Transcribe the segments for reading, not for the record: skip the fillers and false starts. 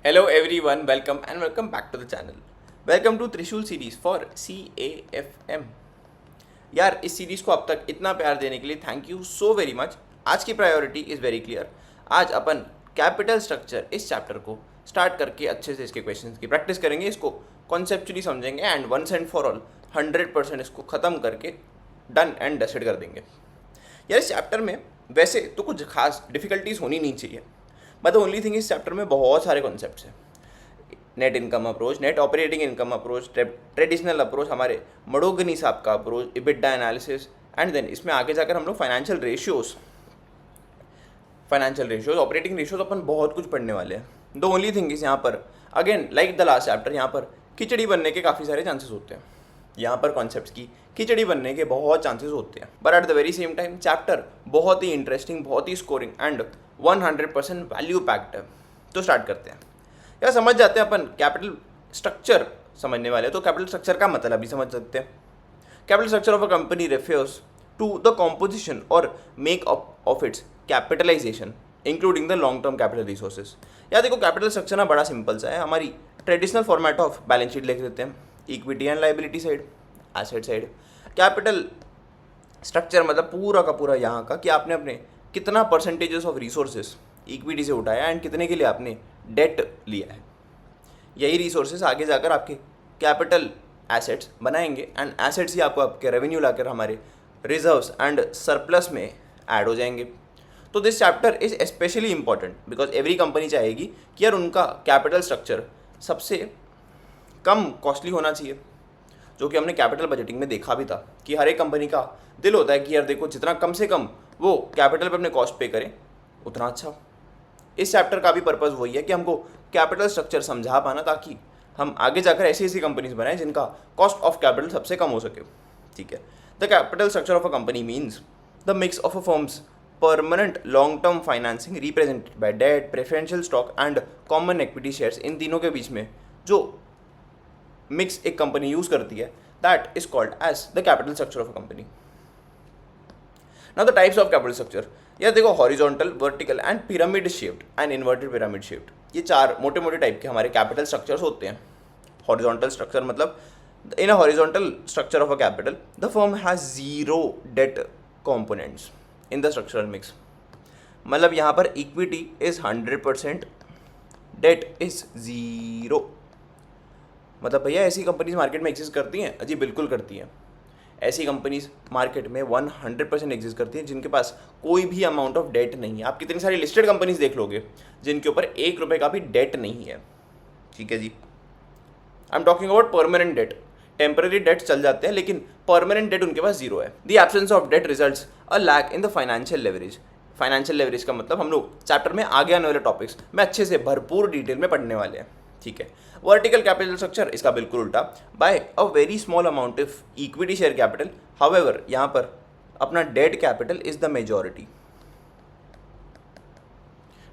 Hello everyone, welcome and welcome back to the channel. Welcome to Trishul series for CAFM. यार इस series को अब तक इतना प्यार देने के लिए thank you so very much. आज की प्रायोरिटी इज़ वेरी क्लियर. आज अपन कैपिटल स्ट्रक्चर इस चैप्टर को स्टार्ट करके अच्छे से इसके क्वेश्चंस की प्रैक्टिस करेंगे, इसको कॉन्सेप्चुअली समझेंगे and once and for all 100% इसको ख़त्म करके डन एंड डस्टेड कर देंगे. यार इस चैप्टर में वैसे तो कुछ खास डिफ़िकल्टीज होनी नहीं चाहिए, बट द ओनली थिंग इस चैप्टर में बहुत सारे कॉन्सेप्ट्स हैं. Net income approach, net operating income approach, traditional approach, हमारे मडोगनी साहब का approach, EBITDA analysis and then इसमें आगे जाकर हम लोग फाइनेंशियल रेशियोज, ऑपरेटिंग रेशियोज अपन बहुत कुछ पढ़ने वाले हैं. द ओनली थिंग इज यहाँ पर again like the last chapter, यहाँ पर खिचड़ी बनने के काफ़ी सारे चांसेस होते हैं. यहाँ पर कॉन्सेप्ट्स की खिचड़ी बनने के बहुत चांसेस होते हैं, but at the very same time chapter बहुत ही इंटरेस्टिंग, बहुत ही स्कोरिंग एंड 100% वैल्यू पैक्ड है. तो स्टार्ट करते हैं. या समझ जाते हैं अपन कैपिटल स्ट्रक्चर समझने वाले, तो कैपिटल स्ट्रक्चर का मतलब भी समझ सकते हैं. Capital structure of a company refers to the composition और make of its capitalisation including the long term capital resources. या देखो कैपिटल स्ट्रक्चर ना बड़ा सिंपल सा है. हमारी traditional format of balance sheet लिख देते हैं, equity and liability side, asset side. Capital structure मतलब पूरा का पूरा यहाँ का कि आपने अपने कितना परसेंटेजेस ऑफ रिसोर्सेज इक्विटी से उठाया एंड कितने के लिए आपने डेट लिया है. यही रिसोर्सेज आगे जाकर आपके कैपिटल एसेट्स बनाएंगे एंड एसेट्स ही आपको आपके रेवेन्यू लाकर हमारे रिजर्व्स एंड सरप्लस में ऐड हो जाएंगे. तो this chapter is specially important because every company चाहेगी कि यार उनका कैपिटल स्ट्रक्चर सबसे कम कॉस्टली होना चाहिए, जो कि हमने कैपिटल बजटिंग में देखा भी था कि हर एक कंपनी का दिल होता है कि यार देखो जितना कम से कम वो कैपिटल पे अपने कॉस्ट पे करें उतना अच्छा. इस चैप्टर का भी पर्पज़ वही है कि हमको कैपिटल स्ट्रक्चर समझा पाना, ताकि हम आगे जाकर ऐसी ऐसी कंपनीज बनाएं जिनका कॉस्ट ऑफ कैपिटल सबसे कम हो सके. ठीक है. The capital structure of a company means the mix of a firm's permanent long term financing represented by debt, preferential stock and common equity shares. इन तीनों के बीच में जो मिक्स एक कंपनी यूज़ करती है, that is called as the capital structure of a company. Now the types of capital structure. या देखो horizontal, vertical and pyramid shaped and inverted pyramid shaped, ये चार मोटे मोटे टाइप के हमारे कैपिटल स्ट्रक्चर्स होते हैं. हॉरिजॉन्टल स्ट्रक्चर मतलब in a horizontal structure of a capital the firm has zero debt components in the structural mix. मतलब यहाँ पर equity is 100%, debt is zero. मतलब भैया ऐसी कंपनीज मार्केट में एग्जिस्ट करती हैं? जी बिल्कुल करती हैं. ऐसी कंपनीज मार्केट में 100% एग्जिस्ट करती हैं जिनके पास कोई भी अमाउंट ऑफ डेट नहीं है. आप कितनी सारी लिस्टेड कंपनीज देख लोगे जिनके ऊपर 1 रुपये का भी डेट नहीं है. ठीक है जी. I am talking about permanent debt. Temporary debt चल जाते हैं लेकिन परमानेंट डेट उनके पास जीरो है. The absence of debt results a lack in the financial leverage. Financial leverage का मतलब हम लोग चैप्टर में आगे आने वाले टॉपिक्स में अच्छे से भरपूर डिटेल में पढ़ने वाले हैं. ठीक है. वर्टिकल कैपिटल स्ट्रक्चर इसका बिल्कुल उल्टा. By a very small amount of equity share capital, however यहाँ पर अपना debt capital is the majority.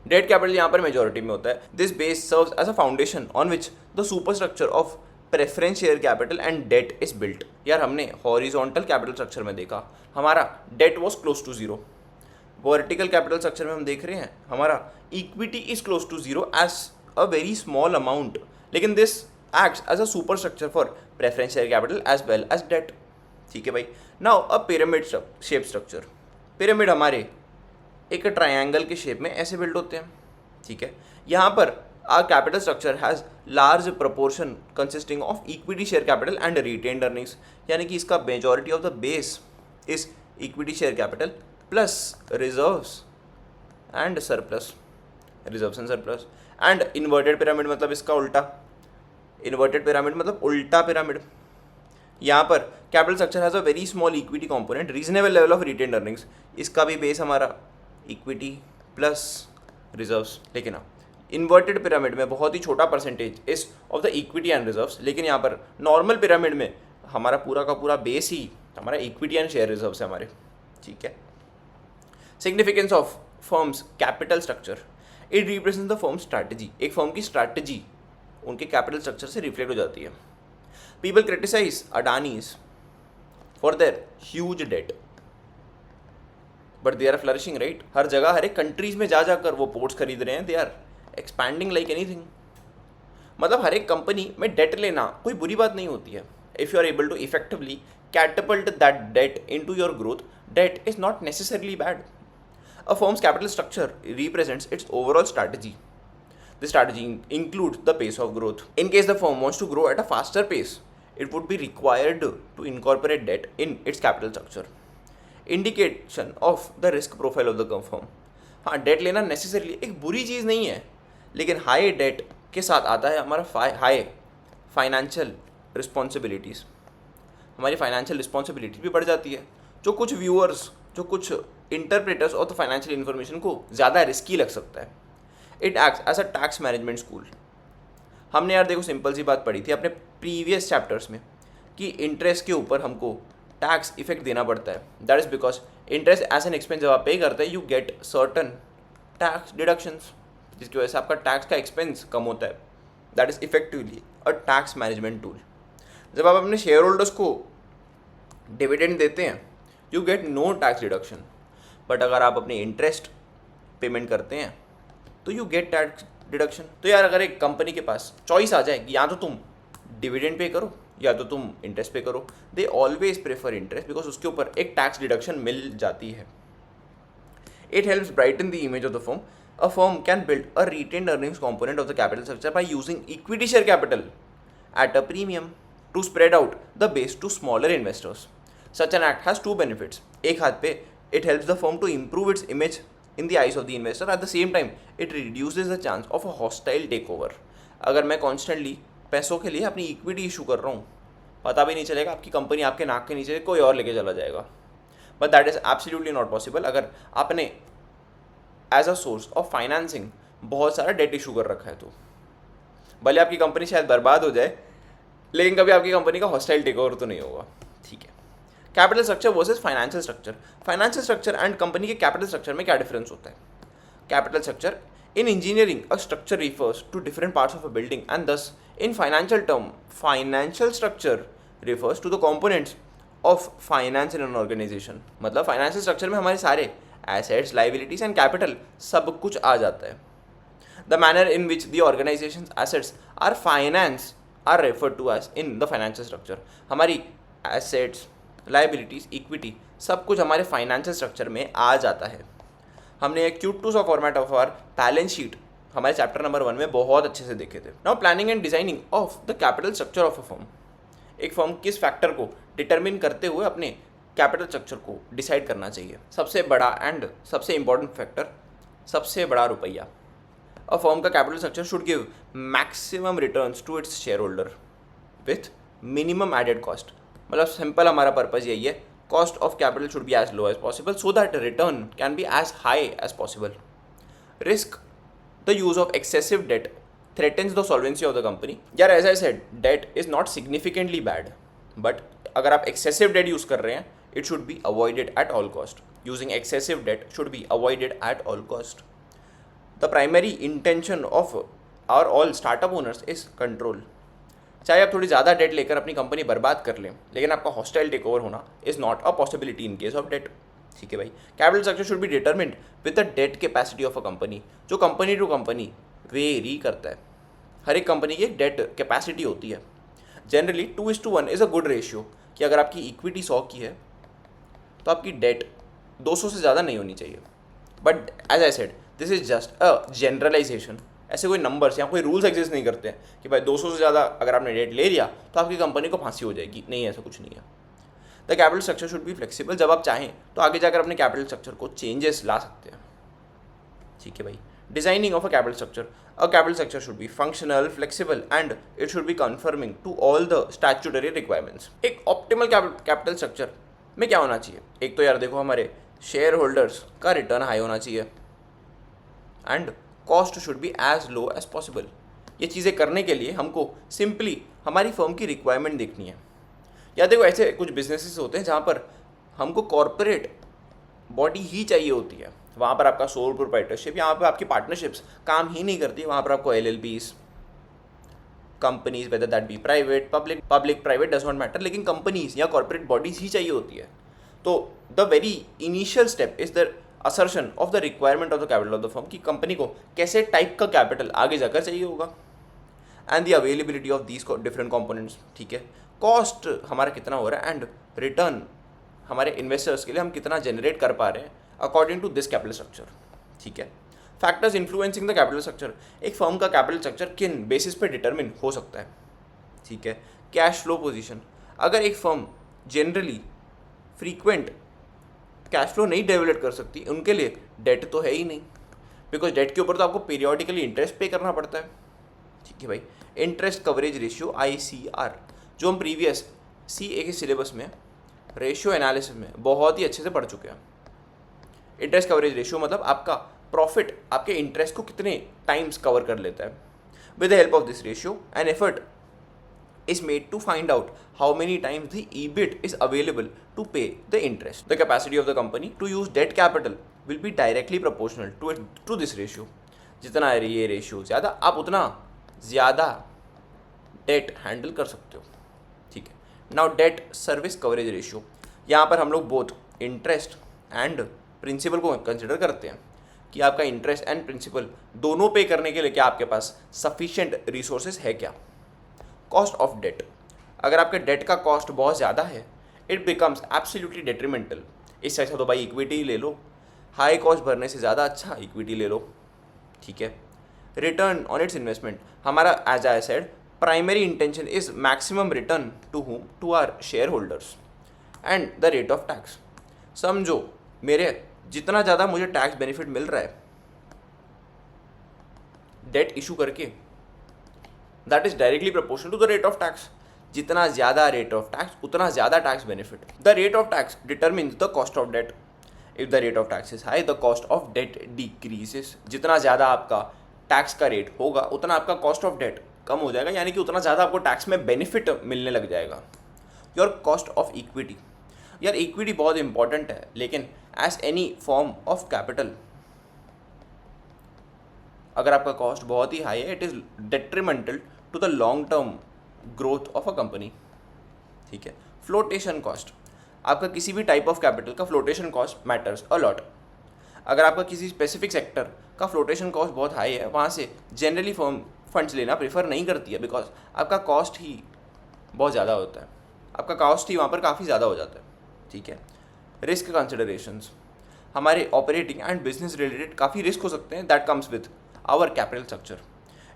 Debt capital यहाँ पर मेजॉरिटी में होता है. This base serves as a foundation on which the super structure of preference share capital and debt is built. यार हमने हॉरिजॉन्टल कैपिटल स्ट्रक्चर में देखा हमारा debt was close to zero. Vertical capital structure में हम देख रहे हैं हमारा equity is close to zero as a very small amount, लेकिन this acts as a super structure for preference share capital as well as debt. ठीक है भाई. Now a pyramid shape structure. Pyramid हमारे एक ट्रायंगल के shape में ऐसे build होते हैं. ठीक है. यहाँ पर are capital structure has large proportion consisting of equity share capital and retained earnings. यानी कि इसका majority of the base is equity share capital plus reserves and surplus. Reserves and surplus. And inverted pyramid मतलब इसका उल्टा. Inverted pyramid मतलब उल्टा pyramid. यहाँ पर capital structure has a very small equity component, reasonable level of retained earnings. इसका भी base हमारा इक्विटी प्लस रिजर्व्स. लेकिन हाँ इन्वर्टेड पिरामिड में बहुत ही छोटा परसेंटेज इस of the equity and reserves. लेकिन यहाँ पर नॉर्मल पिरामिड में हमारा पूरा का पूरा बेस ही हमारा इक्विटी एंड शेयर रिजर्व्स है हमारे. ठीक है. Significance of firm's capital structure. It represent the firm strategy. एक फर्म की स्ट्रैटेजी उनके कैपिटल स्ट्रक्चर से रिफ्लेक्ट हो जाती है. People criticise Adani's for their huge debt, but they are flourishing right. हर जगह हर एक कंट्रीज में जा जाकर वो पोर्ट्स खरीद रहे हैं. They are expanding like anything. मतलब हर एक कंपनी में डेट लेना कोई बुरी बात नहीं होती है. If you are able to effectively catapult that debt into your growth, debt is not necessarily bad. A firm's capital structure represents its overall strategy. The strategy includes the pace of growth. In case the firm wants to grow at a faster pace, it would be required to incorporate debt in its capital structure. Indication of the risk profile of the firm. हाँ, date लेना necessarily एक बुरी चीज़ नहीं है, लेकिन high date के साथ आता है हमारा हाई फाइनेंशियल रिस्पॉन्सिबिलिटीज़. हमारी फाइनेंशियल रिस्पॉन्सिबिलिटी भी बढ़ जाती है, जो कुछ व्यूअर्स, जो कुछ इंटरप्रेटर्स और तो फाइनेंशियल इन्फॉर्मेशन को ज़्यादा रिस्की लग सकता है. It acts as a tax management school. हमने यार देखो सिंपल सी बात पढ़ी थी अपने प्रीवियस चैप्टर्स में कि इंटरेस्ट के ऊपर हमको टैक्स इफेक्ट देना पड़ता है. That is because interest as an expense जब आप पे करते हैं, you get certain tax deductions, जिसकी वजह से आपका टैक्स का एक्सपेंस कम होता है. That is effectively a tax management tool. जब आप अपने शेयर होल्डर्स को डिविडेंड देते हैं, you get no tax deduction. But अगर आप अपने इंटरेस्ट पेमेंट करते हैं तो यू गेट टैक्स डिडक्शन. तो यार अगर एक कंपनी के पास चॉइस आ जाए कि या तो तुम डिविडेंड पे करो या तो तुम इंटरेस्ट पे करो, they always prefer interest because उसके ऊपर एक टैक्स डिडक्शन मिल जाती है. It helps brighten the image of the firm. A firm can build a retained earnings component of the capital structure by using equity share capital at a premium to spread out the base to smaller investors. Such an act has two benefits. एक हाथ पे it helps the firm to improve its image in the eyes of the investor. At the same time, it reduces the chance of a hostile takeover. अगर मैं constantly पैसों के लिए अपनी equity issue कर रहा हूँ, पता भी नहीं चलेगा, आपकी कंपनी आपके नाक के नीचे कोई और लेके चला जाएगा. But that is absolutely not possible अगर आपने as a source of financing बहुत सारा डेट इशू कर रखा है. तो भले आपकी कंपनी शायद बर्बाद हो जाए, लेकिन कभी आपकी कंपनी का हॉस्टाइल टेक ओवर तो नहीं होगा. ठीक है. Capital structure versus financial structure. Financial structure and company के कैपिटल स्ट्रक्चर में क्या डिफरेंस होता है? Capital structure in engineering a structure refers to different parts of a building and thus in financial term financial structure refers to the components of finance in an organisation. मतलब financial structure में हमारे सारे assets, liabilities and capital सब कुछ आ जाता है. The manner in which the organisation assets are finance are refer to as in the financial structure. हमारी एसेट्स, लाइबिलिटीज, इक्विटी सब कुछ हमारे फाइनेंशियल स्ट्रक्चर में आ जाता है. हमने एक क्यूट टू सा format of our balance sheet हमारे चैप्टर नंबर 1 में बहुत अच्छे से देखे थे. Now planning and designing of the capital structure of a firm. एक फर्म किस फैक्टर को डिटरमिन करते हुए अपने कैपिटल स्ट्रक्चर को डिसाइड करना चाहिए. सबसे बड़ा एंड सबसे इंपॉर्टेंट फैक्टर, सबसे बड़ा रुपया. A firm का capital structure should give maximum returns to its shareholder with minimum added cost. मतलब सिंपल हमारा पर्पज यही है, cost of capital should be as low as possible so that return can be as high as possible. Risk, the use of excessive debt threatens the solvency of the company. यार as I said, debt is not significantly bad, but अगर आप excessive debt use कर रहे हैं, it should be avoided at all cost. Using excessive debt should be avoided at all cost. The primary intention of our all startup owners is control. चाहे आप थोड़ी ज़्यादा date लेकर अपनी कंपनी बर्बाद कर लें, लेकिन आपका हॉस्टाइल टेक ओवर होना is not a possibility in case of debt. ठीक है भाई. Capital structure should be determined with the debt capacity of a company, जो कंपनी टू कंपनी वेरी करता है. हर एक कंपनी की एक डेट कैपेसिटी होती है. Generally 2:1 is a good ratio, कि अगर आपकी इक्विटी 100 की है तो आपकी डेट 200 से ज़्यादा नहीं होनी चाहिए. But as I said, this is just a generalisation. ऐसे कोई नंबर्स या कोई रूल्स एग्जिस्ट नहीं करते हैं कि भाई 200 से ज़्यादा अगर आपने डेट ले लिया तो आपकी कंपनी को फांसी हो जाएगी. नहीं, ऐसा कुछ नहीं है. The capital structure should be flexible. जब आप चाहें तो आगे जाकर अपने कैपिटल स्ट्रक्चर को चेंजेस ला सकते हैं. ठीक है भाई. Designing of a capital structure. A capital structure should be functional, flexible and it should be conforming to all the statutory requirements. एक ऑप्टिमल कैपिटल स्ट्रक्चर में क्या होना चाहिए? एक तो यार देखो, हमारे शेयर होल्डर्स का रिटर्न हाई होना चाहिए and cost should be as low as possible. ये चीज़ें करने के लिए हमको सिंपली हमारी फर्म की रिक्वायरमेंट देखनी है. या देखो, ऐसे कुछ बिजनेसेस होते हैं जहाँ पर हमको कॉर्पोरेट बॉडी ही चाहिए होती है. वहाँ पर आपका सोल प्रोप्राइटरशिप, यहाँ पर आपकी पार्टनरशिप्स काम ही नहीं करती. वहाँ पर आपको LLPs, companies, whether that be private, public private does not matter, लेकिन कंपनीज या कॉर्पोरेट बॉडीज ही चाहिए होती है. तो the very initial step is the assertion of the requirement of the capital of the firm, की कंपनी को कैसे टाइप का कैपिटल आगे जाकर चाहिए होगा. And the availability of these different components, ठीक है। कॉस्ट हमारा कितना हो रहा है एंड रिटर्न हमारे इन्वेस्टर्स के लिए हम कितना जनरेट कर पा रहे हैं according to this capital structure, ठीक है। Factors influencing the capital structure, एक फर्म का कैपिटल स्ट्रक्चर किन बेसिस पे डिटरमिन हो सकता है, ठीक है। कैश फ्लो पोजीशन, अगर एक firm generally frequent cash flow नहीं डेवलप कर सकती, उनके लिए डेट तो है ही नहीं, बिकॉज डेट के ऊपर तो आपको पीरियोडिकली इंटरेस्ट पे करना पड़ता है, ठीक है भाई। इंटरेस्ट कवरेज रेशियो ICR, जो हम प्रीवियस CA के सिलेबस में रेशियो एनालिसिस में बहुत ही अच्छे से पढ़ चुके हैं। इंटरेस्ट कवरेज रेशियो मतलब आपका प्रॉफिट आपके इंटरेस्ट को कितने टाइम्स कवर कर लेता है। With the help of this ratio an effort is made to find out how many times the EBIT is available to pay the interest. The capacity of the company to use debt capital will be directly proportional to this ratio. जितना ये ratio ज़्यादा, आप उतना ज़्यादा date handle कर सकते हो, ठीक है। Now debt service coverage ratio, यहाँ पर हम लोग बोथ इंटरेस्ट एंड प्रिंसिपल को कंसिडर करते हैं कि आपका इंटरेस्ट एंड प्रिंसिपल दोनों पे करने के लिए क्या आपके पास सफिशिएंट रिसोर्सेज है क्या। कॉस्ट ऑफ डेट, अगर आपके डेट का कॉस्ट बहुत ज़्यादा है, इट बिकम्स एब्सोल्युटली डेट्रीमेंटल। इससे अच्छा तो भाई इक्विटी ले लो, हाई कॉस्ट भरने से ज़्यादा अच्छा इक्विटी ले लो, ठीक है। रिटर्न ऑन इट्स इन्वेस्टमेंट, हमारा as I said primary intention is maximum return to whom, to our share holders. And the rate of tax, समझो मेरे जितना ज़्यादा मुझे टैक्स बेनिफिट मिल रहा है डेट इशू करके, that is directly proportional to the rate of tax. जितना ज़्यादा रेट ऑफ टैक्स उतना ज़्यादा tax benefit. The rate of tax determines the cost of debt. If the rate of tax is high the cost of debt decreases. जितना ज़्यादा आपका tax का rate होगा उतना आपका कॉस्ट ऑफ डेट कम हो जाएगा, यानी कि उतना ज़्यादा आपको टैक्स में बेनिफिट मिलने लग जाएगा। योर कॉस्ट ऑफ इक्विटी, यार इक्विटी बहुत इंपॉर्टेंट है, लेकिन as any form of capital अगर आपका कॉस्ट बहुत ही हाई है, it is detrimental to the long term growth of a company, ठीक है। फ्लोटेशन कॉस्ट, आपका किसी भी टाइप ऑफ कैपिटल का flotation cost matters a lot. अगर आपका किसी स्पेसिफिक सेक्टर का फ्लोटेशन कॉस्ट बहुत हाई है, वहाँ से जनरली फर्म फंड्स लेना प्रेफर नहीं करती है, बिकॉज आपका कॉस्ट ही बहुत ज़्यादा होता है, आपका कॉस्ट ही वहाँ पर काफ़ी ज़्यादा हो जाता है, ठीक है। रिस्क कंसिडरेशंस, हमारे ऑपरेटिंग एंड बिजनेस रिलेटेड काफ़ी रिस्क हो सकते हैं, that comes with our capital structure.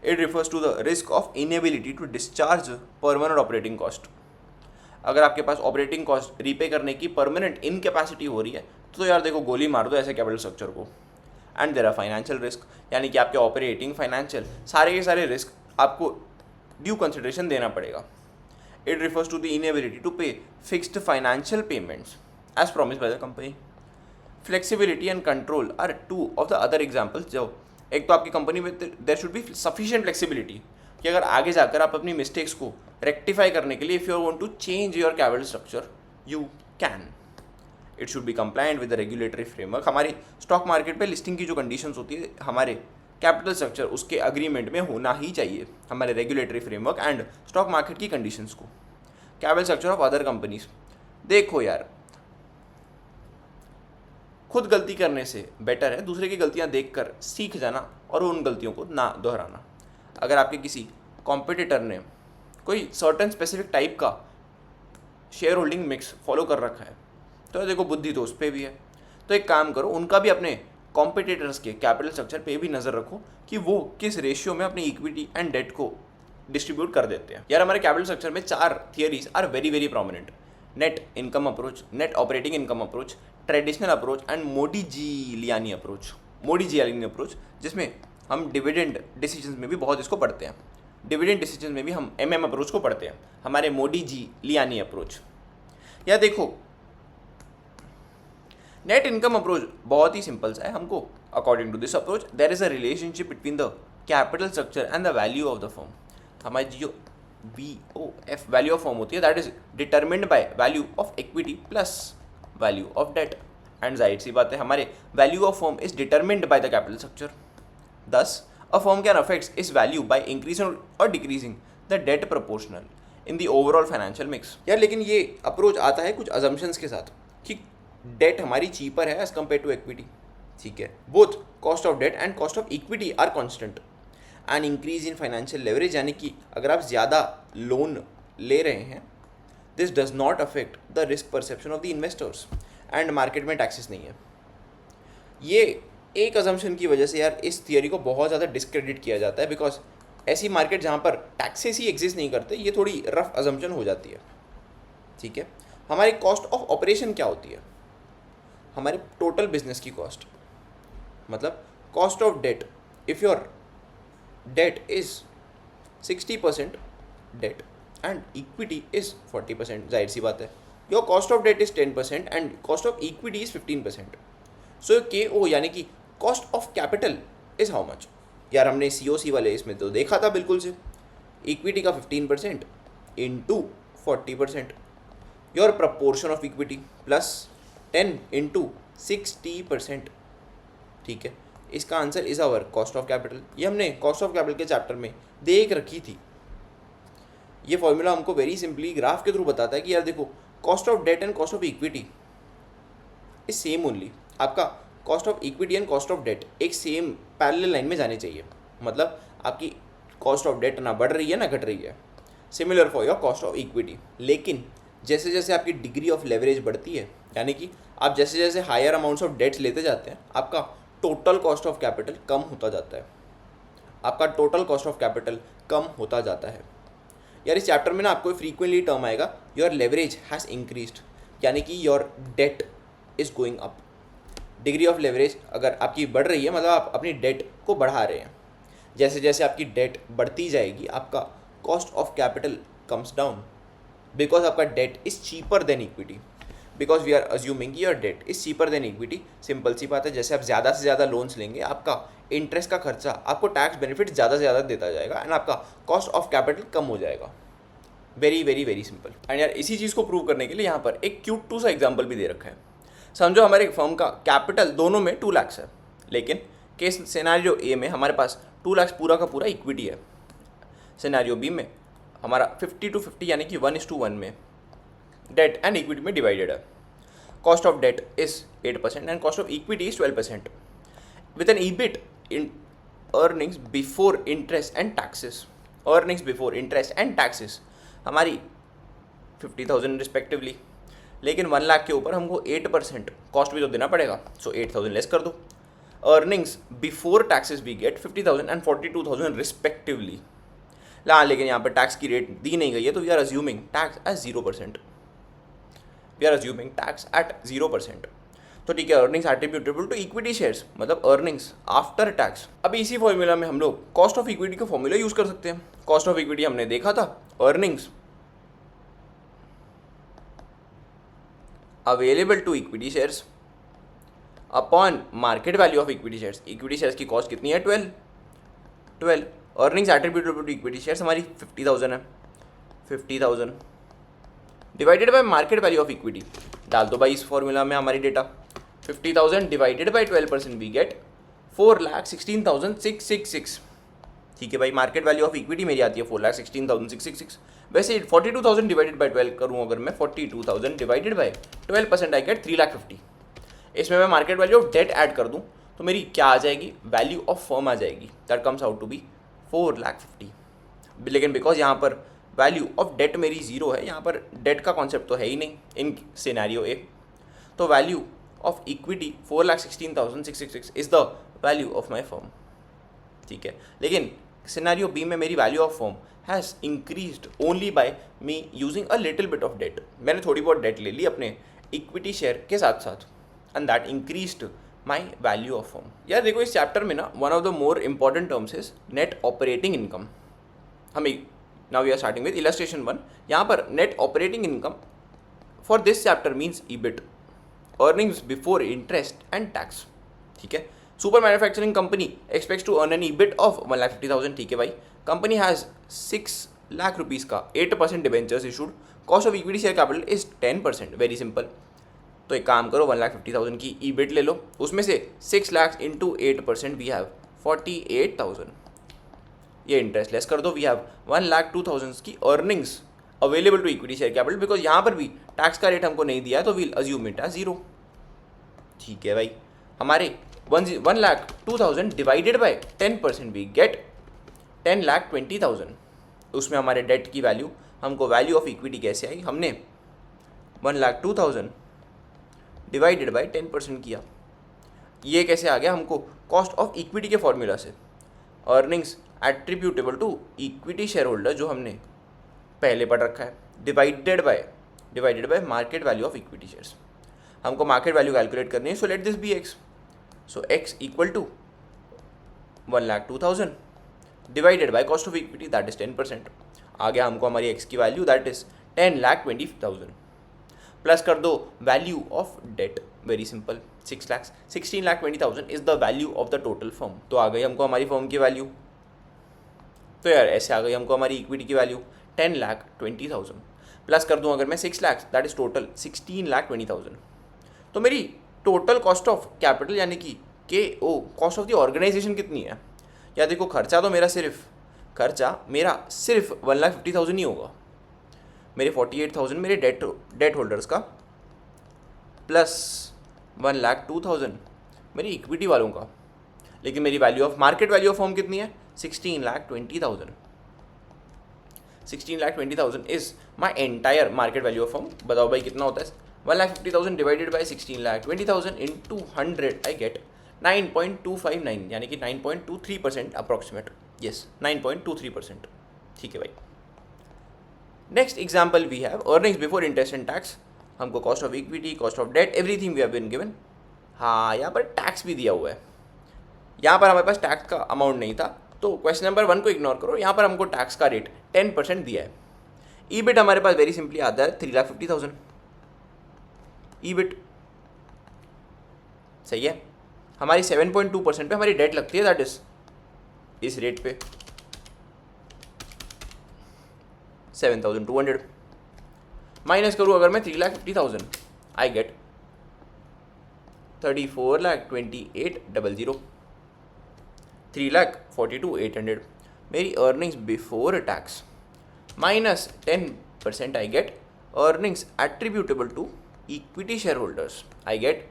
It refers to the risk of inability to discharge permanent operating cost. अगर आपके पास ऑपरेटिंग कॉस्ट रीपे करने की परमानेंट इनकैपेसिटी हो रही है, तो यार देखो गोली मार दो ऐसे कैपिटल स्ट्रक्चर को। And there are financial risk, यानी कि आपके ऑपरेटिंग फाइनेंशियल सारे के सारे रिस्क आपको ड्यू कंसिडरेशन देना पड़ेगा। It refers to the inability to pay fixed financial payments as promised by the company. Flexibility and control are two of the other examples. जो एक तो आपकी कंपनी में there should be sufficient flexibility कि अगर आगे जाकर आप अपनी मिस्टेक्स को रेक्टिफाई करने के लिए if you want to change your capital structure you can. It should be compliant with the regulatory framework. हमारी स्टॉक मार्केट पे लिस्टिंग की जो कंडीशंस होती है हमारे कैपिटल स्ट्रक्चर उसके अग्रीमेंट में होना ही चाहिए, हमारे regulatory framework and stock market की कंडीशंस को। Capital structure of other companies, देखो यार खुद गलती करने से बेटर है दूसरे की गलतियां देखकर सीख जाना और उन गलतियों को ना दोहराना। अगर आपके किसी कॉम्पिटिटर ने कोई सर्टेन स्पेसिफिक टाइप का शेयर होल्डिंग मिक्स फॉलो कर रखा है, तो देखो बुद्धि तो उस पर भी है, तो एक काम करो उनका भी अपने कॉम्पिटिटर्स के कैपिटल स्ट्रक्चर पे भी नज़र रखो कि वो किस रेशियो में अपनी इक्विटी एंड डेट को डिस्ट्रीब्यूट कर देते हैं। यार हमारे कैपिटल स्ट्रक्चर में 4 theories are very very prominent: net income approach, net operating income approach, traditional approach and Modigliani approach, जिसमें हम डिविडेंड डिसीजंस में भी बहुत इसको पढ़ते हैं। डिविडेंड डिसीजन में भी हम MM अप्रोच को पढ़ते हैं, हमारे मोडी जिलियानी अप्रोच। या देखो नेट इनकम अप्रोच बहुत ही सिंपल सा है। हमको according to this approach there is a relationship between the capital structure and the value of the firm. हमारी जो VOF वैल्यू ऑफ फर्म होती है that is determined by value of equity plus value of debt. And जाहिर सी बात है हमारे value of firm is determined by the capital structure. Thus a firm can affects its value by increasing और decreasing the debt proportional in the overall financial mix. यार लेकिन ये approach आता है कुछ अजम्पशंस के साथ कि डेट हमारी चीपर है एज कम्पेयर टू इक्विटी, ठीक है। Both cost of debt and cost of equity are constant an increase in financial leverage, यानी कि अगर आप ज़्यादा लोन ले रहे हैं, this does not affect the risk perception of the investors, and market में टैक्सेस नहीं है। ये एक अजम्पशन की वजह से यार इस थियरी को बहुत ज़्यादा डिस्क्रेडिट किया जाता है, बिकॉज ऐसी मार्केट जहाँ पर टैक्सेस ही एग्जिस्ट नहीं करते, ये थोड़ी रफ अजम्पशन हो जाती है। ठीक है, हमारी कॉस्ट ऑफ ऑपरेशन क्या होती है? हमारे टोटल बिजनेस की कॉस्ट, मतलब cost of debt. If your debt is 60% debt and equity is 40%, जाहिर सी बात है your cost of debt is 10% and cost of equity is 15%। So KO यानी कि cost of capital is how much? यार हमने COC वाले इसमें तो देखा था बिल्कुल से, इक्विटी का 15% into 40%, your proportion of equity plus 10 into 60%। ठीक है, इसका answer is our cost of capital. ये हमने कॉस्ट ऑफ कैपिटल के चैप्टर में देख रखी थी। ये फॉर्मूला हमको वेरी सिंपली ग्राफ के थ्रू बताता है कि यार देखो, cost of debt and cost of equity is same only. आपका cost of equity and cost of debt एक सेम पैरेलल लाइन में जाने चाहिए, मतलब आपकी कॉस्ट ऑफ डेट ना बढ़ रही है ना घट रही है। Similar for your cost of equity. लेकिन जैसे जैसे आपकी डिग्री ऑफ लेवरेज बढ़ती है, यानी कि आप जैसे जैसे हायर अमाउंट्स ऑफ डेट्स लेते जाते हैं, आपका टोटल कॉस्ट ऑफ कैपिटल कम होता जाता है। आपका टोटल कॉस्ट ऑफ कैपिटल कम होता जाता है। यार इस चैप्टर में ना आपको फ्रीक्वेंटली टर्म आएगा, योर लेवरेज हैज़ इंक्रीज्ड, यानी कि your debt is going up. Degree of leverage अगर आपकी बढ़ रही है, मतलब आप अपनी डेट को बढ़ा रहे हैं। जैसे जैसे आपकी डेट बढ़ती जाएगी, आपका cost of capital comes down, because आपका debt is cheaper than equity, because we are assuming your debt is cheaper than equity. Simple सी बात है, जैसे आप ज़्यादा से ज़्यादा लोन्स लेंगे, आपका इंटरेस्ट का खर्चा आपको टैक्स बेनिफिट ज़्यादा से ज़्यादा देता जाएगा एंड आपका कॉस्ट ऑफ कैपिटल कम हो जाएगा। Very very very simple. And यार इसी चीज़ को प्रूव करने के लिए यहाँ पर एक क्यूट टू सा एग्जाम्पल भी दे रखा है। समझो हमारे फर्म का कैपिटल दोनों में 2 लाख है, लेकिन केस सिनेरियो ए में हमारे पास 2 लाख पूरा का पूरा इक्विटी है। सिनेरियो बी में हमारा 50 to 50 यानी कि 1:1 में डेट एंड इक्विटी में डिवाइडेड है। Cost of debt is 8% and cost of equity is 12%, with an EBIT in earnings before interest and taxes. Earnings before interest and taxes हमारी 50,000 respectively, लेकिन 1 लाख के ऊपर हमको 8% कॉस्ट भी तो देना पड़ेगा, सो 8,000 लेस कर दो। Earnings before taxes we get 50,000 and 42,000 respectively. हाँ, लेकिन यहाँ पर टैक्स की रेट दी नहीं गई है, तो we are assuming tax at 0%। We are assuming tax at 0%। तो ठीक है, earnings attributable to equity shares, मतलब अर्निंग्स आफ्टर टैक्स। अभी इसी फॉर्मूला में हम लोग कॉस्ट ऑफ इक्विटी का फॉर्मूला यूज कर सकते हैं। कॉस्ट ऑफ इक्विटी हमने देखा था, earnings available to equity shares upon market value of equity shares. Equity shares की कॉस्ट कितनी है? 12। Earnings attributable to equity shares हमारी 50,000 है। 50,000 divided by market value of equity. डाल दो भाई इस फॉर्मूला में हमारी data. 50,000 divided by 12% we get 4,16,666। ठीक है भाई, मार्केट वैल्यू ऑफ इक्विटी मेरी आती है 4,16,666। वैसे 42,000 डिवाइडेड बाय 12 करूँ अगर मैं, 42,000 डिवाइडेड बाय 12% आई गेट 3,50,000। इसमें मैं market value of debt add कर दूँ तो मेरी क्या आ जाएगी? वैल्यू ऑफ फर्म आ जाएगी। That comes out to be 4,50,000। लेकिन बिकॉज यहाँ पर वैल्यू ऑफ डेट मेरी 0 है, यहाँ पर डेट का कॉन्सेप्ट तो है ही नहीं इन सिनेरियो ए, तो value of equity 4,16,666 is the value of my firm. ठीक है, लेकिन सिनेरियो बी में मेरी value of firm has increased only by me using a little bit of debt. मैंने थोड़ी बहुत डेट ले ली अपने इक्विटी शेयर के साथ साथ, and that increased my value of firm. यार देखो, इस चैप्टर में ना one of the more important terms is net operating income. हमें now we are starting with illustration 1। यहाँ पर net operating income for this chapter means EBIT, earnings before interest and tax. ठीक है, super manufacturing company expects to earn an EBIT of 1,50,000। ठीक है भाई, company has 6 lakh rupees का 8% debentures issued, cost of equity share capital is 10%। Very simple. तो एक काम करो, 1,50,000 की ईबिट ले लो, उसमें से 6 लाख इंटू 8% वी हैव 48,000। ये इंटरेस्ट लेस कर दो, वी हैव 1,02,000 की earnings available to equity share capital. Because यहाँ पर भी टैक्स का रेट हमको नहीं दिया है, तो वील अज्यूम इट एज 0। ठीक है भाई, हमारे 1,02,000 डिवाइडेड बाय 10% वी गेट 10,20,000, उसमें हमारे डेट की वैल्यू, हमको वैल्यू ऑफ इक्विटी कैसे आई, हमने 1,02,000 डिवाइडेड बाई 10% किया। ये कैसे आ गया, हमको कॉस्ट ऑफ इक्विटी के फॉर्मूला से, earnings attributable to equity share holder जो हमने पहले पढ़ रखा है, divided by market value of equity shares. हमको मार्केट वैल्यू कैलकुलेट करनी है, so let this be X. So X equal to 1,02,000 divided by cost of equity, that is 10%। आ गया हमको हमारी एक्स की वैल्यू, दैट इज 10,20,000। प्लस कर दो value of debt, very simple, 6 lakh, 16,20,000 is the value of the total firm. तो आ गई हमको हमारी फर्म की वैल्यू। तो यार ऐसे आ गई हमको हमारी इक्विटी की वैल्यू 10,20,000। प्लस कर दूं अगर मैं 6 लाख, दैट इज टोटल 16,20,000। तो मेरी टोटल कॉस्ट ऑफ कैपिटल यानी कि KO, cost of the organisation कितनी है। या देखो खर्चा तो मेरा सिर्फ 1,50,000 ही होगा, मेरे 48,000 मेरे डेट होल्डर्स का, प्लस 1,02,000 मेरी इक्विटी वालों का। लेकिन मेरी value of market value of firm कितनी है, 16,20,000। 16,20,000 is my entire market value of firm. बताओ भाई कितना होता है, 1,50,000 divided by 16,20,000 into 100 I gate 9.259, यानी कि 9.23% अप्रॉक्सीमेट। येस, 9.23%। ठीक है भाई। Next example we have earnings before interest and tax. हमको cost of equity, cost of debt, everything we have been given. हाँ, यहाँ पर टैक्स भी दिया हुआ है। यहाँ पर हमारे पास टैक्स का अमाउंट नहीं था, तो क्वेश्चन नंबर 1 को इग्नोर करो। यहाँ पर हमको टैक्स का रेट 10% दिया है। ईबिट हमारे पास वेरी सिंपली आता है 3,50,000 ईबिट, सही है। हमारी 7.2% पे हमारी डेट लगती है, दैट इज इस रेट पे 7,200 माइनस करूँ अगर मैं 3,50,000, आई गेट 34,28,000, 3,42,800। मेरी earnings before tax minus 10% I get earnings attributable to equity share holders, I get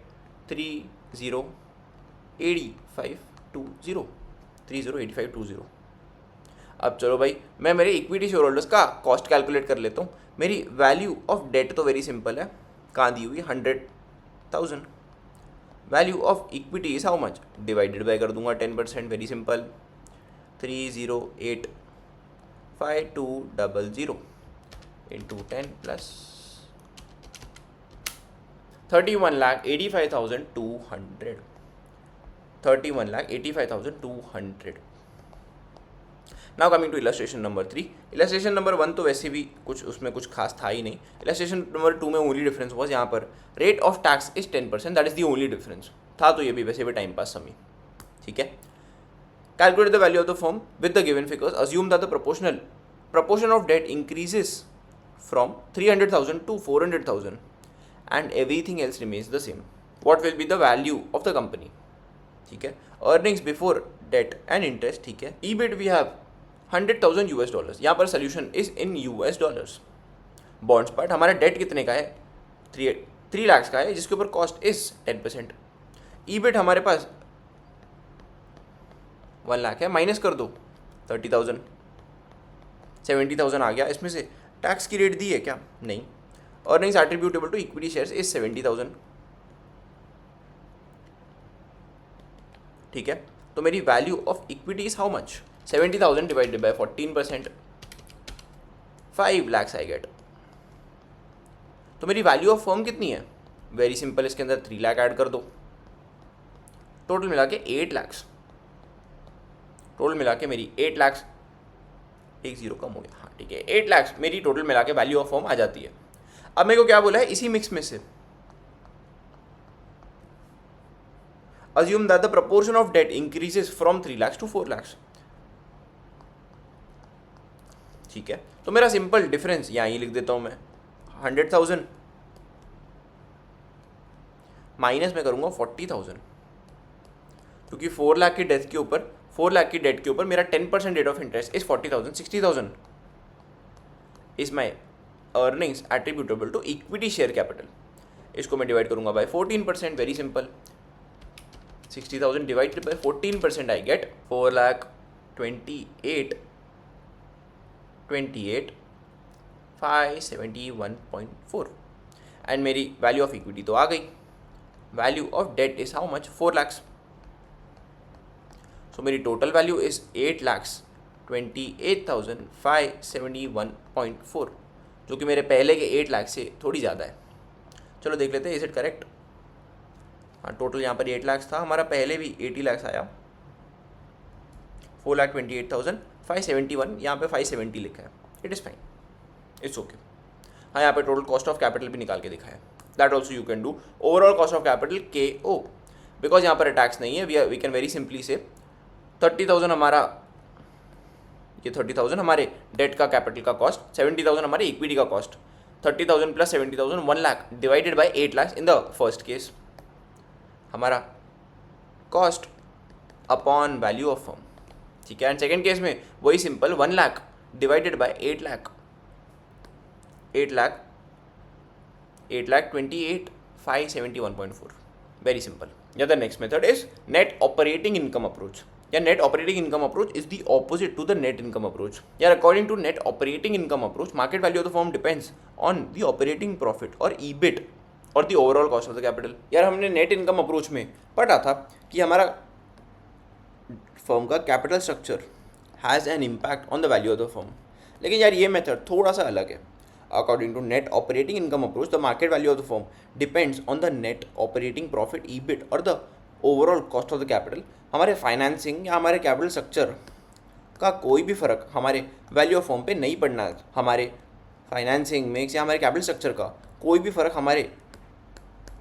30,85,20। अब चलो भाई मैं मेरे इक्विटी शेयर होल्डर्स का कॉस्ट कैलकुलेट कर लेता हूँ। मेरी वैल्यू ऑफ डेट तो वेरी सिंपल है, कहाँ दी हुई, 100,000। Value of equity is how much, divided by कर दूंगा 10%, very simple, 308,5200 into 10 plus 31,85,200, 31,85,200। Now coming to illustration number 3। Illustration number 1 तो वैसे भी उसमें कुछ खास था ही नहीं। इलस्ट्रेशन नंबर 2 में ओनली डिफरेंस हुआ यहाँ पर rate of tax is 10%, that is the only difference. था तो ये भी वैसे भी टाइम पास समी, ठीक है। Calculate the value of the firm with the given figures, assume that the proportion of debt increases from 300,000 to 400,000 and everything else remains the same. What will be the value of the company? ठीक है। Earnings before debt and interest, ठीक है। EBIT we have $100,000। यहाँ पर solution is in $। Bonds part हमारा debt कितने का है, 3 लाख का है, जिसके ऊपर कॉस्ट इज 10%। ईबिट हमारे पास 1 लाख है, माइनस कर दो 30,000, 70,000 आ गया। इसमें से टैक्स की रेट दी है क्या, नहीं। Earnings attributable to equity shares is 70,000, ठीक है। तो मेरी value of equity is how much, 70,000 divided by 14%, 5 lakh I get. तो मेरी वैल्यू ऑफ फर्म कितनी है, वेरी सिंपल, इसके अंदर 3 लाख ऐड कर दो, टोटल मिला के 8 लाख। टोटल मिला के मेरी 8 लाख, एक जीरो कम हो गया, हाँ ठीक है, 8 लाख मेरी टोटल मिला के वैल्यू ऑफ फर्म आ जाती है। अब मेरे को क्या बोला है, इसी मिक्स में से assume that the proportion of debt increases from 3 lakhs to 4 lakhs, ठीक है। तो मेरा सिंपल डिफरेंस यहाँ ही लिख देता हूँ मैं, 100,000 माइनस में करूँगा 40,000, क्योंकि 4 लाख की डेट के ऊपर मेरा 10% rate of interest is 40,000, 60,000 is my earnings attributable to equity share capital. इसको मैं डिवाइड करूँगा by 14%, very simple, 60,000 divided by 14% I get 28,571.4 and मेरी वैल्यू ऑफ इक्विटी तो आ गई. Value of debt is how much? 4 lakhs. So मेरी total value is 8,28,571.4 जो कि मेरे पहले के 8 लाख से थोड़ी ज़्यादा है. चलो देख लेते हैं, इज इट करेक्ट? हाँ, टोटल यहाँ पर 8 लाख था, हमारा पहले भी 80 लाख आया. 4,28,571, यहाँ पे 570 लिखा है. It is fine, it's okay. हाँ, यहाँ पे टोटल कॉस्ट ऑफ कैपिटल भी निकाल के दिखा है. That also you can do. Overall cost of capital KO, because यहाँ पर टैक्स नहीं है. वी कैन वेरी सिंपली से 30,000 हमारा, ये 30,000 हमारे डेट का कैपिटल का कॉस्ट, 70,000 हमारे इक्विटी का cost. 30,000 plus 70,000 1 lakh divided by 8 lakh in the first case. हमारा cost upon value of firm, ठीक है. एंड सेकेंड केस में वही simple 1 lakh divided by 8 lakh 28,571.4. Very simple. या the next method is net operating income approach. या net operating income approach is the opposite to the net income approach. Yeah, according to net operating income approach, market value of the firm depends on the operating profit or EBIT और the overall cost of the capital. यार हमने net income approach में पढ़ा था कि हमारा firm का capital structure has an impact on the value of the firm. लेकिन यार ये मेथड थोड़ा सा अलग है. According to net operating income approach, the market value of the firm depends on the net operating profit EBIT और the overall cost of the capital. हमारे financing या हमारे कैपिटल स्ट्रक्चर का कोई भी फ़र्क हमारे वैल्यू ऑफ फर्म पे नहीं पड़ना है. हमारे फाइनेंसिंग में या हमारे कैपिटल स्ट्रक्चर का कोई भी फ़र्क हमारे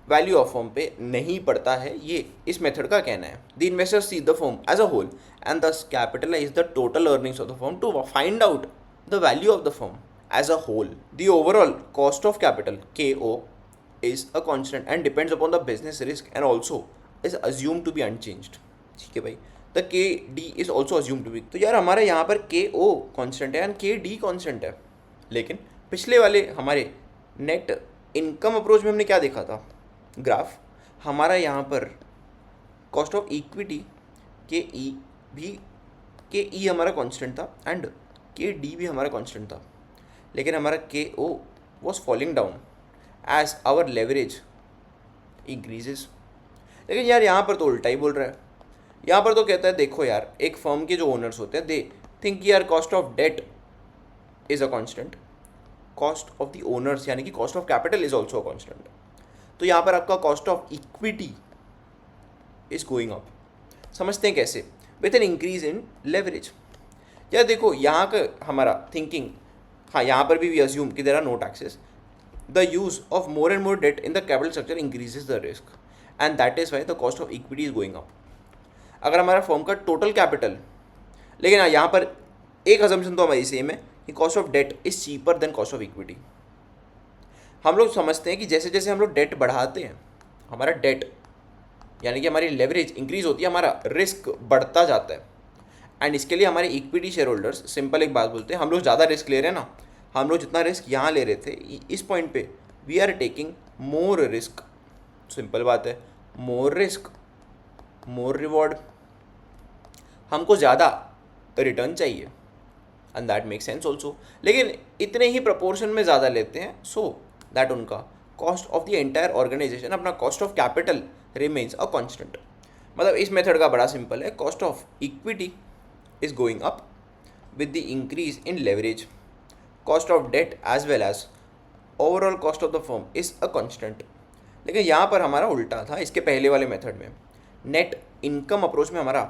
वैल्यू ऑफ फर्म पे नहीं पड़ता है. ये इस मेथड का कहना है. The investors see the firm as a whole and thus capitalise the total earnings of the firm to find out the value of the firm as a whole. The overall cost of capital KO is a constant and depends upon the business risk and also is assumed to be unchanged. ठीक है भाई. The KD is also assumed to be. तो यार हमारा यहाँ पर KO constant है and KD constant है. लेकिन पिछले वाले हमारे नेट इनकम अप्रोच में हमने क्या देखा था? ग्राफ. हमारा यहाँ पर कॉस्ट ऑफ इक्विटी KE हमारा कांस्टेंट था एंड KD भी हमारा कांस्टेंट था. लेकिन हमारा KO was falling down as our leverage increases. लेकिन यार यहाँ पर तो उल्टा ही बोल रहा है. यहाँ पर तो कहता है देखो यार, एक फर्म के जो ओनर्स होते हैं दे थिंक यार cost of debt is a constant, cost of the owners यानी कि cost of capital is also a constant. तो यहाँ पर आपका cost of equity is going up. समझते हैं कैसे? With an increase in leverage. यार देखो यहाँ का हमारा थिंकिंग, हाँ यहाँ पर भी वी अज्यूम कि there are no taxes. The use of more and more debt in the capital structure increases the risk and that is why the cost of equity is going up. अगर हमारा firm का total capital, लेकिन हाँ यहाँ पर एक assumption तो हमारी सेम है कि cost of debt is cheaper than cost of equity. हम लोग समझते हैं कि जैसे जैसे हम लोग डेट बढ़ाते हैं, हमारा डेट यानी कि हमारी लेवरेज इंक्रीज होती है, हमारा रिस्क बढ़ता जाता है. एंड इसके लिए हमारे इक्विटी शेयर होल्डर्स सिंपल एक बात बोलते हैं, हम लोग ज़्यादा रिस्क ले रहे हैं ना. हम लोग जितना रिस्क यहाँ ले रहे थे इस पॉइंट पे we are taking more risk. Simple बात है, मोर रिस्क मोर रिवॉर्ड. हमको ज़्यादा रिटर्न चाहिए and that make sense also. लेकिन इतने ही प्रपोर्शन में ज़्यादा लेते हैं सो दैट उनका cost of the entire organisation, अपना cost of capital remains a constant. मतलब इस मेथड का बड़ा सिंपल है. Cost of equity is going up with the increase in leverage. Cost of debt as well as overall cost of the firm is a constant. लेकिन यहाँ पर हमारा उल्टा था. इसके पहले वाले मेथड में नेट इनकम अप्रोच में हमारा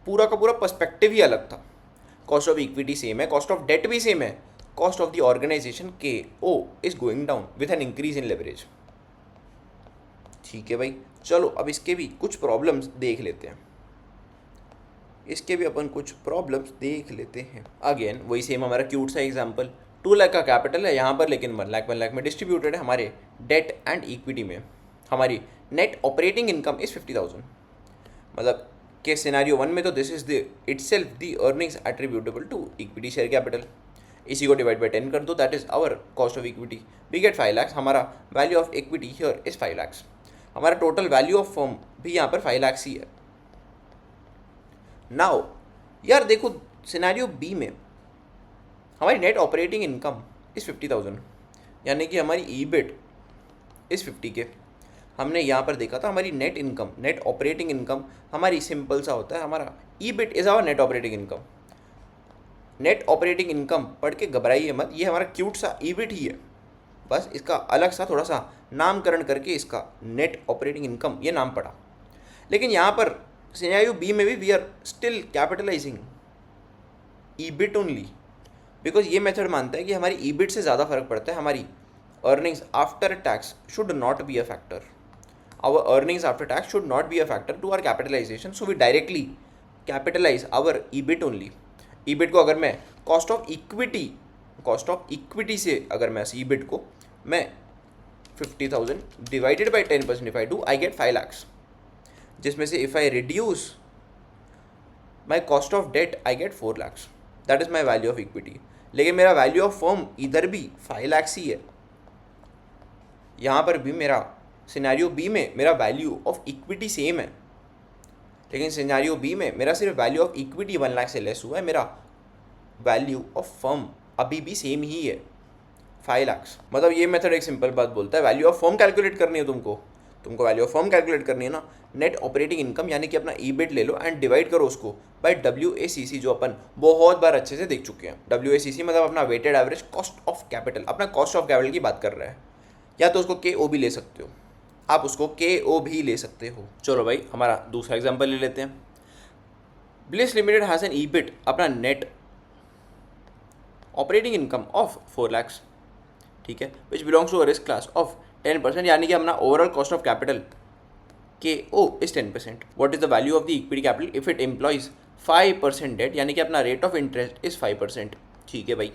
पूरा का पूरा पर्सपेक्टिव ही अलग था. कॉस्ट ऑफ इक्विटी सेम है, कॉस्ट ऑफ डेट भी सेम है, cost of the organisation KO is going down with an increase in leverage. ठीक है भाई, चलो अब इसके भी कुछ प्रॉब्लम्स देख लेते हैं. इसके भी अपन कुछ प्रॉब्लम्स देख लेते हैं. अगेन वही सेम हमारा क्यूट सा एग्जांपल. 2 लाख का कैपिटल है यहाँ पर, लेकिन 1 लाख में डिस्ट्रीब्यूटेड है. हमारे डेट एंड इक्विटी में हमारी नेट ऑपरेटिंग इनकम इज़ 50,000. मतलब के सिनेरियो 1 में तो this is the itself the earnings attributable to equity share capital. इसी को डिवाइड बाई 10 कर दो, that is our cost of equity. We get 5 lakh. हमारा value of equity here is 5 lakh. हमारा टोटल वैल्यू ऑफ फर्म भी यहाँ पर 5 लाख ही है. नाउ यार देखो सिनेरियो बी में हमारी नेट ऑपरेटिंग इनकम इस 50,000, यानी कि हमारी ईबिट इस 50 के। हमने यहाँ पर देखा था हमारी net income, net operating income हमारी सिंपल सा होता है, हमारा EBIT is our net operating income. Net operating income पढ़ के घबराइए मत, ये हमारा क्यूट सा ईबिट ही है, बस इसका अलग सा थोड़ा सा नामकरण करके इसका नेट ऑपरेटिंग इनकम ये नाम पड़ा। लेकिन यहाँ पर सिनेरियो बी में भी we are still capitalising EBIT only, because ये मेथड मानता है कि हमारी ईबिट से ज़्यादा फर्क पड़ता है, हमारी earnings after tax should not be a factor. our earnings after tax should not be a factor to our capitalization, so we directly capitalize our EBIT only। EBIT को अगर मैं cost of equity से अगर मैं EBIT को मैं 50,000 divided by 10% if I do, I get 5 lakhs, जिसमें से if I reduce my cost of debt I get 4 lakhs, that is my value of equity। लेकिन मेरा value of firm इधर भी 5 lakhs ही है, यहाँ पर भी मेरा सिनेरियो बी में मेरा वैल्यू ऑफ इक्विटी सेम है, लेकिन सिनेरियो बी में मेरा सिर्फ वैल्यू ऑफ इक्विटी 1 लाख से लेस हुआ है, मेरा वैल्यू ऑफ फर्म अभी भी सेम ही है 5 लाख्स। मतलब ये मेथड एक सिंपल बात बोलता है, वैल्यू ऑफ फर्म कैलकुलेट करनी है तुमको वैल्यू ऑफ फर्म कैलकुलेट करनी है ना, नेट ऑपरेटिंग इनकम यानी कि अपना ईबिट ले लो एंड डिवाइड करो उसको बाय WACC, जो अपन बहुत बार अच्छे से देख चुके हैं। WACC मतलब अपना weighted average cost of capital, अपना कॉस्ट ऑफ कैपिटल की बात कर रहा है, या तो उसको KO भी ले सकते हो, आप उसको KO भी ले सकते हो। चलो भाई हमारा दूसरा एग्जांपल ले लेते हैं। Bliss Limited has an EBIT, अपना net operating income of 4 lakhs, ठीक है, which belongs to a risk class of 10%, यानी कि अपना overall cost of capital KO is 10%। What is the value of the equity capital if it employs 5% debt, यानी कि अपना rate of interest is 5%, ठीक है भाई,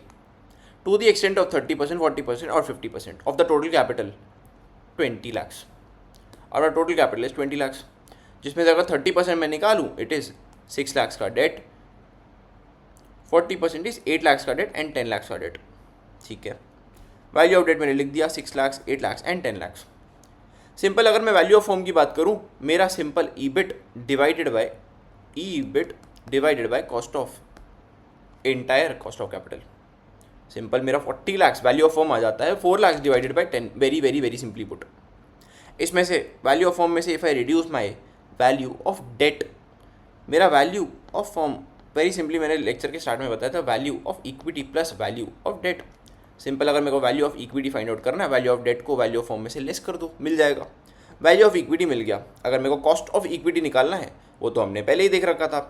टू द एक्सटेंट ऑफ 30%, 40% और 50% of the total capital 20 lakhs। और total capital is 20 lakhs, जिसमें से अगर 30% मैं निकालूँ इट इज़ 6 lakhs का डेट, 40% इज 8 lakhs का डेट एंड 10 lakhs का डेट, ठीक है। वैल्यू ऑफ डेट मैंने लिख दिया 6 lakhs, 8 lakhs and 10 lakhs। Simple अगर मैं वैल्यू ऑफ फर्म की बात करूँ, मेरा simple EBIT divided by cost of entire cost of capital, simple मेरा 40 lakhs वैल्यू ऑफ फर्म आ जाता है, 4 lakhs divided by 10, very very very simply put. इसमें से वैल्यू ऑफ फर्म में से if I reduce my value of debt, मेरा value of firm very simply मैंने लेक्चर के स्टार्ट में बताया था, value of equity plus value of debt. Simple अगर मेरे को value of equity find out करना है, वैल्यू ऑफ डेट को वैल्यू ऑफ फर्म में से लेस कर दो, मिल जाएगा। वैल्यू ऑफ इक्विटी मिल गया, अगर मेरे को कॉस्ट ऑफ इक्विटी निकालना है वो तो हमने पहले ही देख रखा था,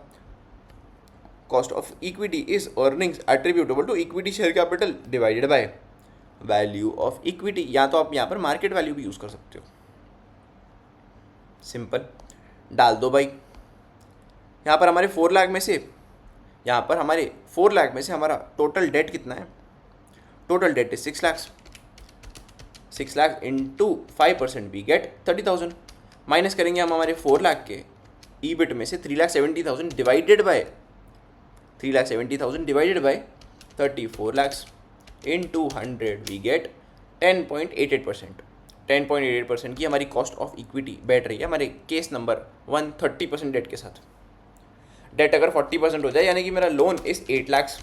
cost of equity is earnings attributable to equity share capital divided by value of equity, या तो आप यहाँ पर मार्केट वैल्यू भी यूज़ कर सकते हो। सिंपल डाल दो भाई, यहाँ पर हमारे 4 लाख में से, यहाँ पर हमारे 4 लाख में से हमारा टोटल डेट कितना है, total debt is 6 lakhs, 6 lakhs into 5% we get 30,000, minus करेंगे हम हमारे 4 लाख के ईबिट में से 3,70,000 divided by 34 lakhs into 100 we get 10.88%। 10.88% की हमारी कॉस्ट ऑफ इक्विटी बैठ रही है हमारे केस नंबर 1 30% डेट के साथ। डेट अगर 40% हो जाए यानी कि मेरा लोन इस 8 lakhs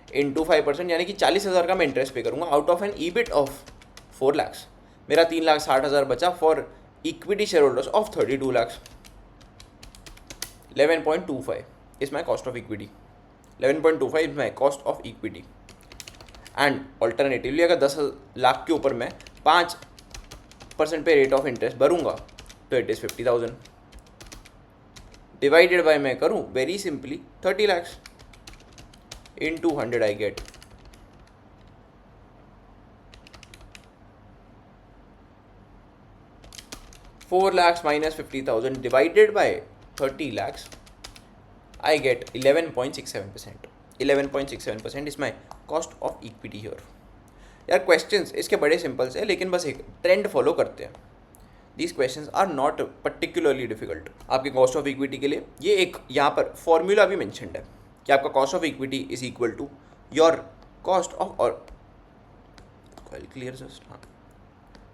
इंटू 5%, यानी कि 40,000 का मैं इंटरेस्ट पे करूँगा out of an EBIT of 4 lakhs। मेरा 3,60,000 बचा for equity share holders of 32 lakhs। 11.25 is my cost of equity, 11.25 is my cost of equity. And alternatively अगर 10 लाख के ऊपर मैं 5% पे रेट ऑफ इंटरेस्ट भरूंगा तो इट इज़ 50,000 डिवाइडेड बाय मैं करूं very simply 30 lakhs into 100 I gate 4 lakhs minus 50,000 divided bye 30 lakhs I get 11.67%। 11.67% is my cost of equity here. यार questions इसके बड़े सिंपल्स है, लेकिन बस एक ट्रेंड फॉलो करते हैं। These questions are not particularly difficult. आपके कॉस्ट ऑफ इक्विटी के लिए ये एक यहाँ पर फॉर्मूला भी मेंशन्ड है कि आपका cost of equity is equal to your cost of, और क्लियर जस्ट, हाँ,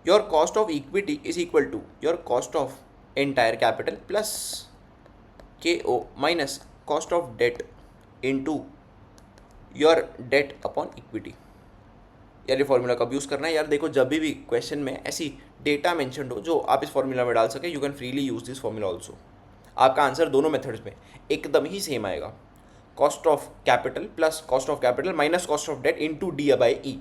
your cost of equity is equal to your cost of entire capital plus KO minus cost of debt into your debt upon equity. यार ये formula कब use करना है यार, देखो जब भी क्वेश्चन में ऐसी डेटा मेंशन हो जो आप इस फॉर्मूला में डाल सके, you can freely use this formula also. आपका आंसर दोनों मेथड्स में एकदम ही सेम आएगा, cost of capital plus cost of capital minus cost of debt into D by E.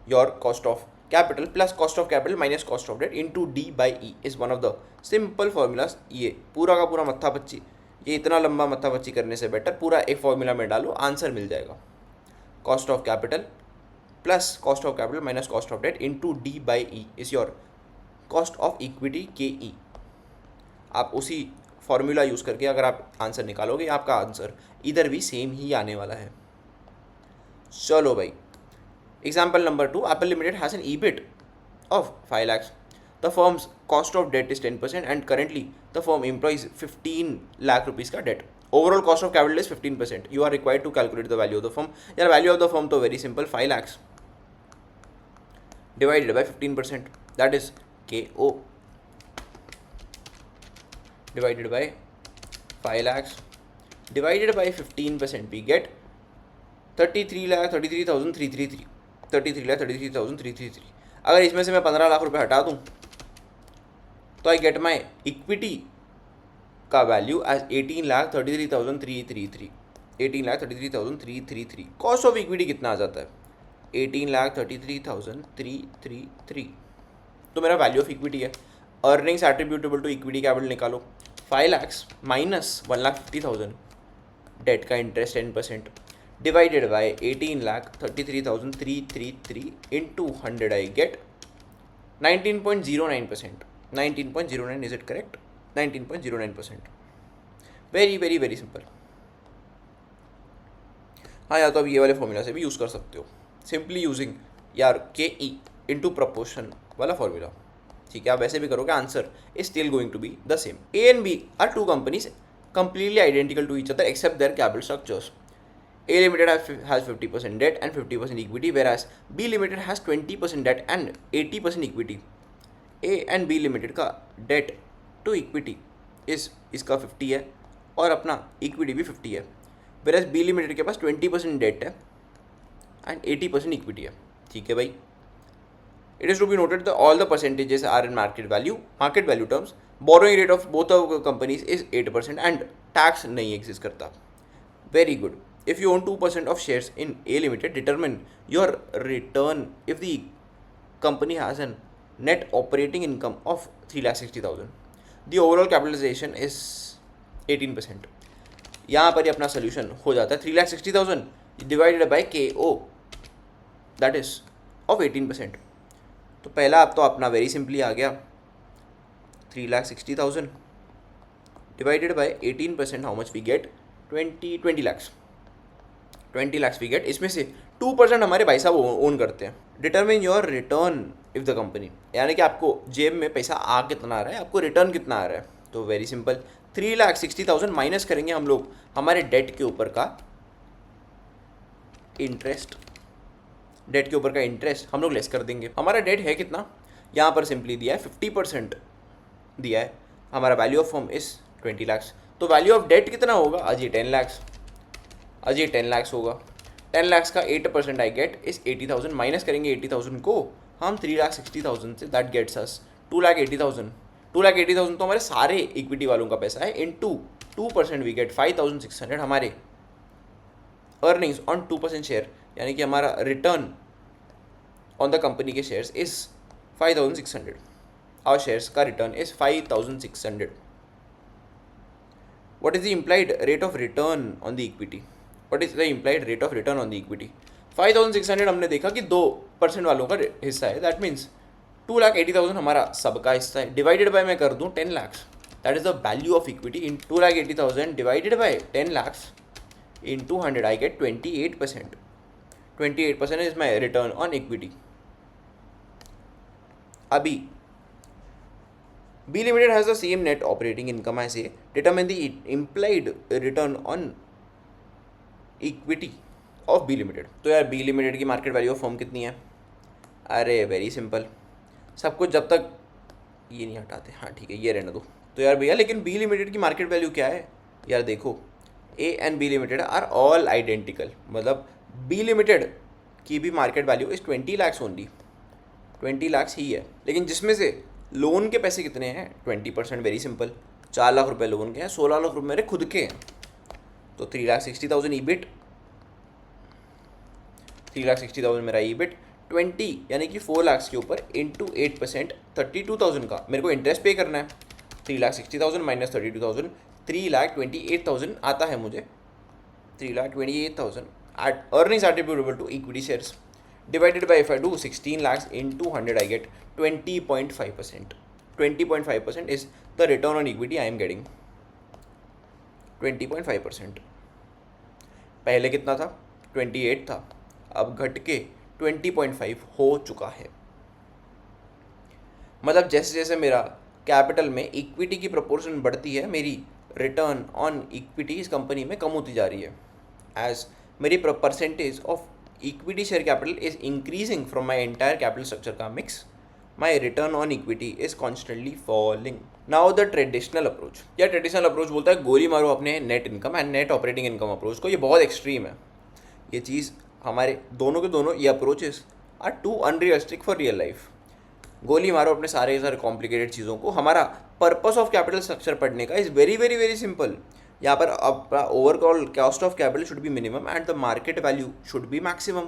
Your cost of capital plus cost of capital minus cost of debt into D by E is one of the simple formulas. ये पूरा का पूरा मत्था बच्ची, ये इतना लंबा मत्था बच्ची करने से बेटर पूरा एक फॉर्मूला में डालो, आंसर मिल जाएगा। Cost of capital plus cost of capital minus cost of debt into D by E is your cost of equity K E. आप उसी फॉर्मूला यूज़ करके अगर आप आंसर निकालोगे, आपका आंसर इधर भी सेम ही आने वाला है। चलो भाई, example number 2, Apple limited has an EBIT of 5 lakhs. The firm's cost of debt is 10% and currently the firm employs 15 lakh rupees का debt. Overall cost of capital is 15%. You are required to calculate the value of the firm. यार value of the firm तो very simple, 5 lakhs divided by 15%, that is KO divided by 5 lakhs divided by 15%, we get 33,33,333. 33,33,333. अगर इसमें से मैं 15 लाख रुपए हटा दूं तो आई गेट माई इक्विटी का value as 18,33,333. 18,33,333. Cost of equity कितना आ जाता है? 18,33,333. तो मेरा वैल्यू ऑफ इक्विटी है। Earnings attributable to equity capital निकालो, 5 lakhs माइनस 1,50,000 डेट का interest 10% divided by 18,33,333 into 100 I get 19.09%. 19.09, is it correct? 19.09%. Very very very simple. हाँ, या तो अब ये वाले फॉर्मूला से भी यूज़ कर सकते हो, सिंपली यूजिंग यार के ई इंटू प्रपोर्शन वाला फॉर्मूला। ठीक है, आप वैसे भी करोगे, answer is still going to be the same. A and B are two companies completely identical to each other except their capital structures. A Limited has 50% debt and 50% equity, whereas B Limited has 20% debt and 80% equity. A and B Limited का debt to equity इसका 50 है और अपना equity भी 50 है, whereas B Limited के पास 20% debt है and 80% equity है। ठीक है भाई, it is to be noted that all the percentages are in market value terms. Borrowing rate of both of companies is 8% and tax नहीं exist करता। Very good. If you own 2% of shares in A Limited, determine your return if the company has a net operating income of 3,60,000. The overall capitalization is 18%. यहाँ पर ही अपना solution हो जाता है, 3,60,000 divided by KO, that is of 18%. तो पहला अब तो अपना वेरी सिंपली आ गया, 3,60,000 divided by 18%, how much we get? 20 lakhs. 20 lakhs we get. इसमें से 2% हमारे भाई साहब ओन करते हैं। Determine your return if the company, यानी कि आपको जेब में पैसा आ कितना आ रहा है, आपको रिटर्न कितना आ रहा है। तो वेरी सिंपल, 3,60,000 माइनस करेंगे हम लोग हमारे डेट के ऊपर का इंटरेस्ट। डेट के ऊपर का इंटरेस्ट हम लोग लेस कर देंगे। हमारा डेट है कितना, यहाँ पर सिंपली दिया है 50% दिया है। हमारा value of firm is 20 lakhs, तो वैल्यू ऑफ डेट कितना होगा? अजी 10 lakhs, अजी 10 lakhs होगा। 10 lakhs का 8% आई गेट इस 80,000, माइनस करेंगे 80,000 को हम 3,60,000 से, दैट गेट्स अस 2,80,000। 2,80,000 तो हमारे सारे इक्विटी वालों का पैसा है, इनटू 2% वी गेट 5,600 हमारे अर्निंग्स ऑन 2% शेयर, यानी कि हमारा रिटर्न ऑन द कंपनी के शेयर्स इज 5,600। Our shares का return is 5,600. What is the implied rate of return on the equity? What is the implied rate of return on the equity? 5,600 हमने देखा कि 2% वालों का हिस्सा है, that means 2,80,000 हमारा सबका हिस्सा है। डिवाइडेड बाय मैं कर दूँ 10 lakhs, that is the value of equity in 2,80,000 divided by 10 lakhs into 100, I get 28%. 28% is my return on equity. अभी B Limited has the same net operating income as A. Determine the implied return on equity of B Limited. तो यार B Limited की market value of firm कितनी है? अरे very simple, सब कुछ जब तक ये नहीं हटाते, हाँ ठीक है ये रहने दो। तो यार भैया लेकिन B Limited की मार्केट वैल्यू क्या है? यार देखो A and B limited are all identical, मतलब बी लिमिटेड की भी market value is 20 lakhs only, 20 lakhs ही है, लेकिन जिसमें से लोन के पैसे कितने हैं 20%, वेरी सिंपल, 4 लाख रुपए लोन के हैं, 16 लाख रुपए मेरे खुद के हैं, तो 3,60,000 ईबिट, 3,60,000 मेरा ईबिट, 20 यानी कि 4 लाख के ऊपर इंटू 8% 32,000 का मेरे को इंटरेस्ट पे करना है, 3,60,000 माइनस 32,000, 3,28,000 आता है मुझे, 3,28,000 earnings attributable to equity shares divided by if I do 16 lakhs into 100 I get 20.5%. 20.5% is the return on equity I am getting. 20.5%. पहले कितना था 28 था, अब घट के 20.5 हो चुका है। मतलब जैसे जैसे मेरा कैपिटल में इक्विटी की प्रोपोर्शन बढ़ती है, मेरी रिटर्न ऑन इक्विटी इस कंपनी में कम होती जा रही है, एज मेरी percentage of equity share capital is increasing from my entire capital structure का mix, my return on equity is constantly falling. Now the traditional approach, या ट्रेडिशनल अप्रोच बोलता है गोली मारो अपने net income and net operating income approach को, ये बहुत एक्सट्रीम है, ये चीज़ हमारे दोनों के दोनों ये approaches are too unrealistic for real life. गोली मारो अपने सारे कॉम्प्लिकेटेड चीज़ों को, हमारा पर्पस ऑफ कैपिटल स्ट्रक्चर पढ़ने का is very very very simple. यहाँ पर अपना overall cost of capital should B minimum and the market value should be maximum.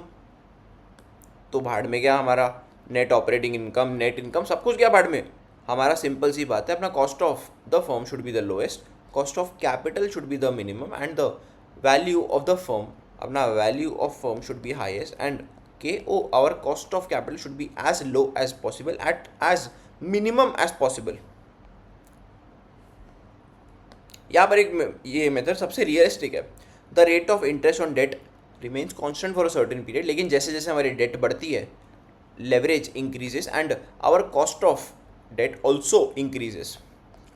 तो भाड़ में क्या हमारा net operating income, net income सब कुछ क्या भाड़ में, हमारा सिंपल सी बात है, अपना cost of the firm should be the lowest, cost of capital should be the minimum and the value of the firm, अपना value of firm should be highest and KO our cost of capital should be as low as possible at as minimum as possible। यहाँ पर एक ये method सबसे realistic है। The rate of interest on debt remains constant for a certain period, लेकिन जैसे जैसे हमारी डेट बढ़ती है leverage increases and our cost of debt also increases,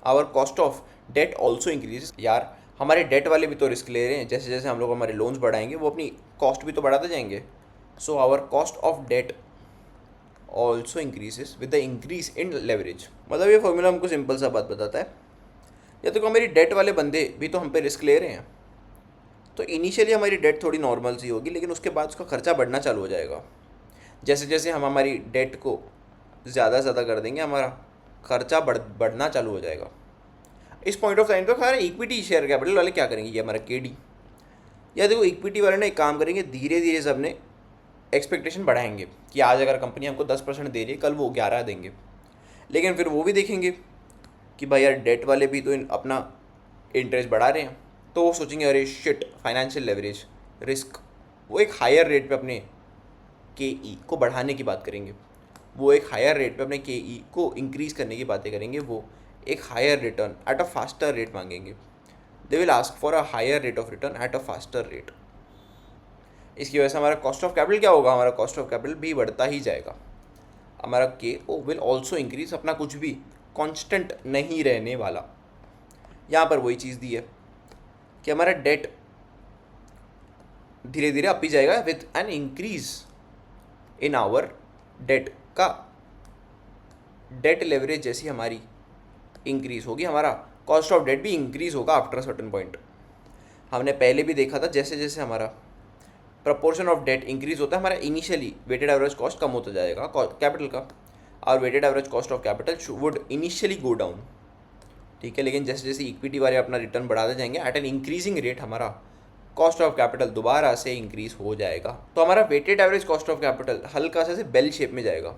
our cost of debt also increases. यार हमारे डेट वाले भी तो रिस्क ले रहे हैं, जैसे जैसे हम लोग हमारे लोन्स बढ़ाएंगे वो अपनी कॉस्ट भी तो बढ़ाते जाएंगे, so our cost of debt also increases with the increase in leverage। मतलब ये फॉर्मूला हमको सिंपल सा बात बताता है, या तो मेरी डेट वाले बंदे भी तो हम पे रिस्क ले रहे हैं, तो इनिशियली हमारी डेट थोड़ी नॉर्मल सी होगी, लेकिन उसके बाद उसका खर्चा बढ़ना चालू हो जाएगा। जैसे जैसे हम हमारी डेट को ज़्यादा ज़्यादा कर देंगे, हमारा खर्चा बढ़ना चालू हो जाएगा। इस पॉइंट ऑफ टाइम पर हमारे इक्विटी शेयर कैपिटल वाले क्या करेंगे, ये हमारा KD, या देखो इक्विटी वाले ने एक काम करेंगे, धीरे धीरे सबने एक्सपेक्टेशन बढ़ाएंगे कि आज अगर कंपनी हमको 10% दे रही है, कल वो 11 देंगे, लेकिन फिर वो भी देखेंगे कि भाई यार डेट वाले भी तो अपना इंटरेस्ट बढ़ा रहे हैं, तो वो सोचेंगे अरे शिट फाइनेंशियल लेवरेज रिस्क, वो एक हायर रेट पे अपने KE को बढ़ाने की बात करेंगे, वो एक हायर रेट पे अपने KE को इंक्रीज़ करने की बातें करेंगे, वो एक higher return at a faster rate मांगेंगे, they will ask for a higher rate of return at a faster rate. इसकी वजह से हमारा कॉस्ट ऑफ कैपिटल क्या होगा, हमारा कॉस्ट ऑफ कैपिटल भी बढ़ता ही जाएगा, हमारा KO विल ऑल्सो इंक्रीज, अपना कुछ भी कांस्टेंट नहीं रहने वाला। यहाँ पर वही चीज़ दी है कि हमारा डेट धीरे धीरे अप ही जाएगा with an increase in our debt का, डेट लेवरेज जैसी हमारी इंक्रीज होगी, हमारा कॉस्ट ऑफ डेट भी इंक्रीज होगा आफ्टर सर्टेन पॉइंट। हमने पहले भी देखा था जैसे जैसे हमारा प्रपोर्शन ऑफ डेट इंक्रीज होता है, हमारा इनिशियली वेटेड एवरेज कॉस्ट कम होता जाएगा कैपिटल का, और weighted average cost of capital would initially go down, ठीक है, लेकिन जैसे जैसे इक्विटी वाले अपना रिटर्न बढ़ाते जाएंगे एट एन इंक्रीजिंग रेट, हमारा कॉस्ट ऑफ कैपिटल दोबारा से इंक्रीज हो जाएगा। तो हमारा weighted average cost of capital हल्का सा से बेल शेप में जाएगा,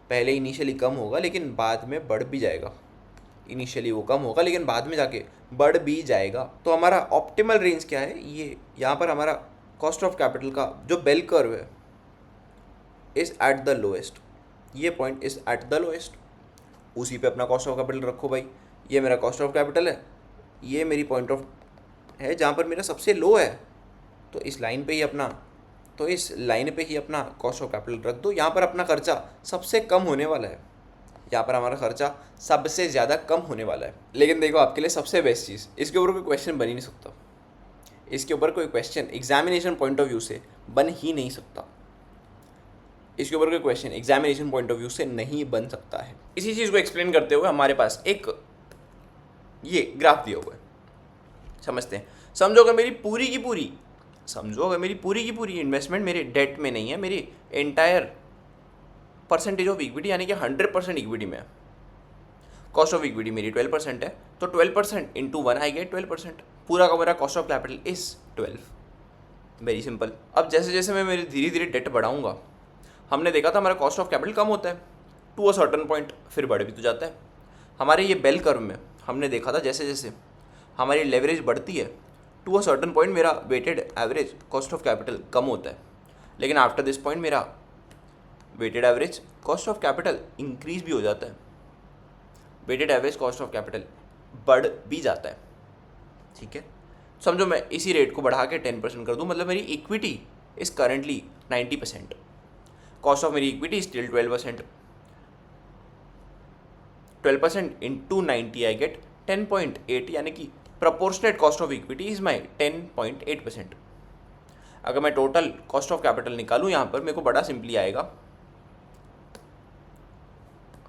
पहले इनिशियली कम होगा लेकिन बाद में बढ़ भी जाएगा, इनिशियली वो कम होगा लेकिन बाद में जाके बढ़ भी जाएगा। तो हमारा ऑप्टिमल रेंज क्या है, ये यहाँ पर हमारा कॉस्ट ऑफ कैपिटल का जो बेल कर्व है इज़ एट द लोएस्ट, ये point is at the lowest, उसी पे अपना कॉस्ट ऑफ कैपिटल रखो भाई, ये मेरा कॉस्ट ऑफ कैपिटल है, ये मेरी पॉइंट ऑफ है जहाँ पर मेरा सबसे लो है, तो इस लाइन पे ही अपना, तो इस लाइन पे ही अपना कॉस्ट ऑफ कैपिटल रख दो। यहाँ पर अपना खर्चा सबसे कम होने वाला है, यहाँ पर हमारा खर्चा सबसे ज़्यादा कम होने वाला है। लेकिन देखो आपके लिए सबसे बेस्ट चीज़, इसके ऊपर कोई क्वेश्चन बन ही नहीं सकता, इसके ऊपर कोई question examination point of view से बन ही नहीं सकता, इसके ऊपर कोई question examination point of view से नहीं बन सकता है। इसी चीज़ को एक्सप्लेन करते हुए हमारे पास एक ये ग्राफ दिया हुआ है, समझते हैं। समझो अगर मेरी पूरी की पूरी इन्वेस्टमेंट मेरे डेट में नहीं है, मेरी एंटायर परसेंटेज ऑफ इक्विटी यानी कि 100% इक्विटी में है। कॉस्ट ऑफ इक्विटी मेरी 12% है, तो 12% इंटू 1 आई गेट 12%। पूरा का मेरा cost of capital is 12। Very simple. अब जैसे जैसे मैं मेरी धीरे धीरे डेट बढ़ाऊंगा, हमने देखा था हमारा कॉस्ट ऑफ कैपिटल कम होता है टू अ सर्टन पॉइंट, फिर बढ़ भी तो जाता है। हमारे ये बेल कर्व में हमने देखा था जैसे जैसे हमारी लेवरेज बढ़ती है टू अ सर्टन पॉइंट मेरा weighted average cost of capital कम होता है, लेकिन आफ्टर दिस पॉइंट मेरा weighted average cost of capital increase भी हो जाता है, weighted average cost of capital बढ़ भी जाता है। ठीक है, समझो मैं इसी रेट को बढ़ा के 10% कर दूं, मतलब मेरी equity is currently 90%, cost of मेरी equity still 12%। 12% into 90 I get 10.8, यानी कि proportionate cost of equity is my 10.8%। अगर मैं टोटल कॉस्ट ऑफ कैपिटल निकालूं यहाँ पर, मेरे को बड़ा सिंपली आएगा,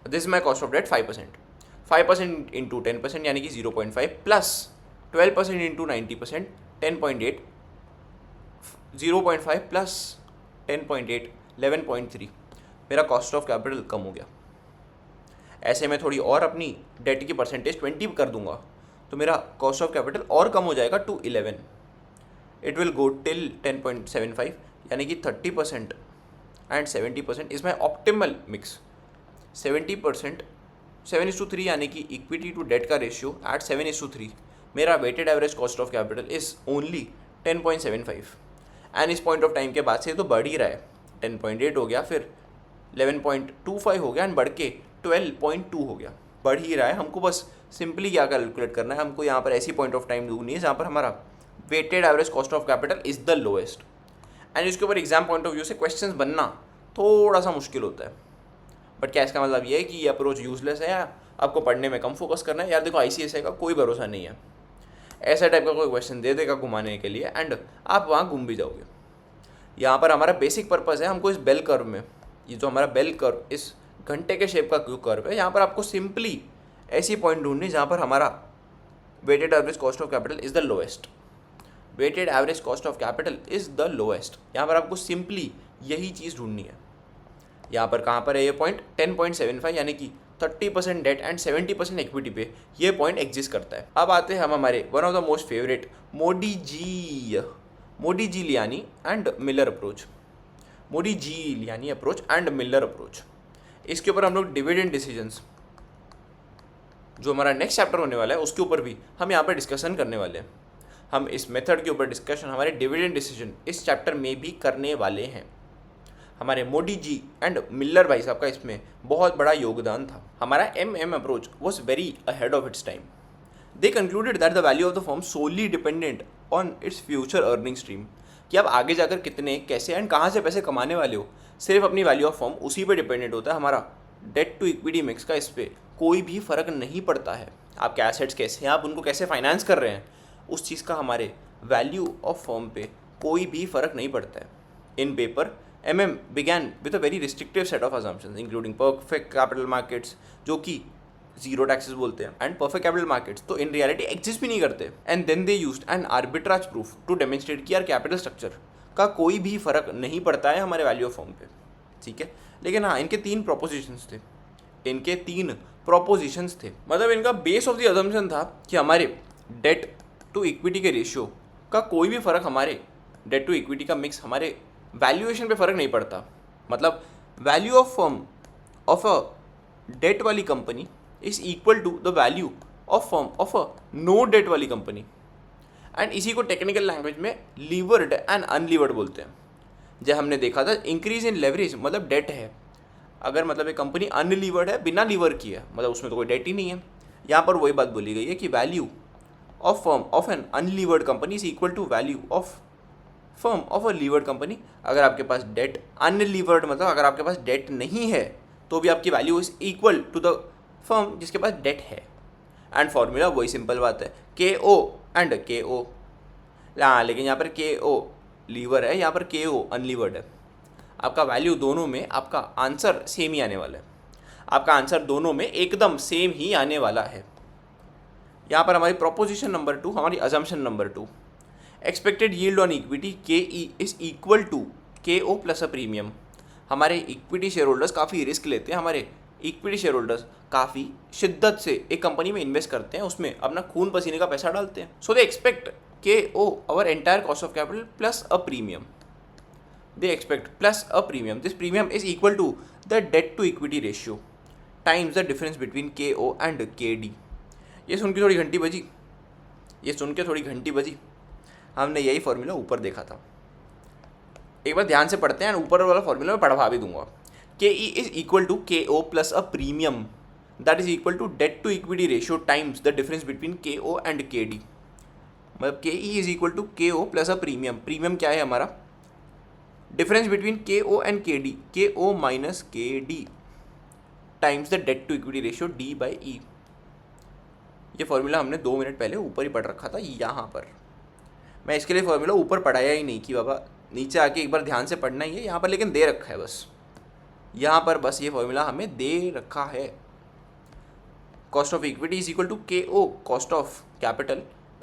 this is my cost of debt 5%। 5% into 10% यानी कि 0.5 प्लस 12% इंटू 90% 10.8, 0.5 प्लस 10.8 11.3, मेरा कॉस्ट ऑफ कैपिटल कम हो गया। ऐसे में थोड़ी और अपनी डेट की परसेंटेज 20 कर दूंगा तो मेरा कॉस्ट ऑफ कैपिटल और कम हो जाएगा to 11। It will go till 10.75, यानी कि 30% and 70% is my optimal mix. 70% 7:3 यानी कि इक्विटी टू डेट का रेशियो एट 7:3, मेरा weighted average cost of capital is only 10.75। And इस पॉइंट ऑफ टाइम के बाद से तो बढ़ ही रहा है, 10.8 हो गया, फिर 11.25 हो गया एंड बढ़ के 12.2 हो गया, बढ़ ही रहा है। हमको बस सिंपली क्या कैलकुलेट करना है, हमको यहाँ पर ऐसी पॉइंट ऑफ टाइम ढूंढनी है जहाँ पर हमारा weighted average cost of capital is the lowest. And इसके ऊपर एग्जाम पॉइंट ऑफ व्यू से क्वेश्चंस बनना थोड़ा सा मुश्किल होता है, बट क्या इसका मतलब ये है कि ये अप्रोच यूजलेस है या आपको पढ़ने में कम फोकस करना है? यार देखो, ICSI का कोई भरोसा नहीं है, ऐसा टाइप का कोई क्वेश्चन दे देगा घुमाने के लिए एंड आप वहाँ घूम भी जाओगे। यहाँ पर हमारा बेसिक पर्पज़ है, हमको इस बेल कर्व में, ये जो हमारा बेल कर्व इस घंटे के शेप का कर्व है, यहाँ पर आपको सिंपली ऐसी पॉइंट ढूंढनी जहाँ पर हमारा weighted average cost of capital is the lowest. Weighted average cost of capital is the lowest, यहाँ पर आपको सिंपली यही चीज़ ढूंढनी है। यहाँ पर कहाँ पर है ये पॉइंट? 10.75 यानी कि 30% डेट एंड 70% इक्विटी पे ये पॉइंट एग्जिस्ट करता है। अब आते हैं हम हमारे one of the most favourite Modi ji लियानी and Miller approach. Modi ji लियानी approach and Miller approach, इसके ऊपर हम लोग डिविडेंड डिसीजंस, जो हमारा नेक्स्ट चैप्टर होने वाला है उसके ऊपर भी हम यहाँ पर डिस्कशन करने वाले हैं। हम इस मेथड के ऊपर डिस्कशन हमारे डिविडेंड डिसीजन इस चैप्टर में भी करने वाले हैं। हमारे मोडी जी एंड मिलर भाई साहब का इसमें बहुत बड़ा योगदान था। हमारा approach was very ahead of its time. They concluded that the value of the firm solely dependent on its future earning stream, कि आप आगे जाकर कितने, कैसे एंड कहाँ से पैसे कमाने वाले हो, सिर्फ अपनी वैल्यू ऑफ फर्म उसी पे डिपेंडेंट होता है। हमारा डेट टू इक्विटी मिक्स का इस पर कोई भी फ़र्क नहीं पड़ता है। आपके एसेट्स कैसे हैं, आप उनको कैसे फाइनेंस कर रहे हैं, उस चीज़ का हमारे वैल्यू ऑफ फर्म पे कोई भी फ़र्क नहीं पड़ता है। इन paper began with a very restrictive set of assumptions including perfect capital markets, जो कि जीरो टैक्सेस बोलते हैं, एंड परफेक्ट कैपिटल मार्केट्स तो इन रियलिटी एग्जिस्ट भी नहीं करते। And then they used an arbitrage proof to demonstrate कि यार कैपिटल स्ट्रक्चर का कोई भी फर्क नहीं पड़ता है हमारे वैल्यू ऑफ फर्म पे। ठीक है, लेकिन हाँ, इनके तीन प्रोपोजिशंस थे, मतलब इनका बेस ऑफ द अजम्पशन था कि हमारे डेट टू इक्विटी के रेशियो का कोई भी फ़र्क, हमारे डेट टू इक्विटी का मिक्स हमारे वैल्यूएशन पे फ़र्क नहीं पड़ता। मतलब value of firm of a debt वाली company is equal to the value of firm of a no debt वाली कंपनी। एंड इसी को टेक्निकल लैंग्वेज में लीवर्ड एंड अनलीवर्ड बोलते हैं। जब हमने देखा था इंक्रीज इन लेवरेज, मतलब डेट है, अगर मतलब एक कंपनी अनलीवर्ड है, बिना लीवर की है, मतलब उसमें तो कोई डेट ही नहीं है। यहाँ पर वही बात बोली गई है कि value of firm of an unlevered company is equal to value of firm of a levered company. अगर आपके पास डेट अनलीवर्ड, मतलब अगर आपके पास डेट नहीं है तो भी आपकी value is equal to the firm जिसके पास डेट है। एंड फॉर्मूला वही सिंपल बात है, KO एंड KO। हाँ, लेकिन यहाँ पर KO लीवर है, यहाँ पर KO अनलीवर्ड है। आपका वैल्यू दोनों में आपका आंसर सेम ही आने वाला है, आपका आंसर दोनों में एकदम सेम ही आने वाला है। यहाँ पर हमारी प्रोपोजिशन नंबर 2, हमारी assumption number 2, expected yield on equity K E is equal to K O plus a premium. हमारे इक्विटी शेयर होल्डर्स काफ़ी रिस्क लेते हैं, हमारे इक्विटी शेयर होल्डर्स काफ़ी शिद्दत से एक कंपनी में इन्वेस्ट करते हैं, उसमें अपना खून पसीने का पैसा डालते हैं। सो they expect K O our entire cost of capital plus a premium, they expect plus a premium. This premium is equal to the debt to equity ratio times the difference between KO and KD. ये सुन के थोड़ी घंटी बजी, ये सुन के थोड़ी घंटी बजी। हमने यही फॉर्मूला ऊपर देखा था, एक बार ध्यान से पढ़ते हैं, ऊपर वाला फॉर्मूला मैं पढ़वा भी दूंगा। के E is equal to K O plus a premium that is equal to debt to equity ratio times the difference between K O and K D. मतलब के E is equal to K O plus a premium, premium क्या है हमारा, difference between K O and K O minus K D times the debt to equity ratio D by E. ये formula हमने 2 minute पहले ऊपर ही पढ़ रखा था यहाँ पर। मैं इसके लिए फॉर्मूला ऊपर पढ़ाया ही नहीं कि बाबा नीचे आके एक बार ध्यान से पढ़ना ही है, यहाँ पर लेकिन दे रखा है बस, यहाँ पर बस ये फॉर्मूला हमें दे रखा है। Cost of equity is equal to K O cost of capital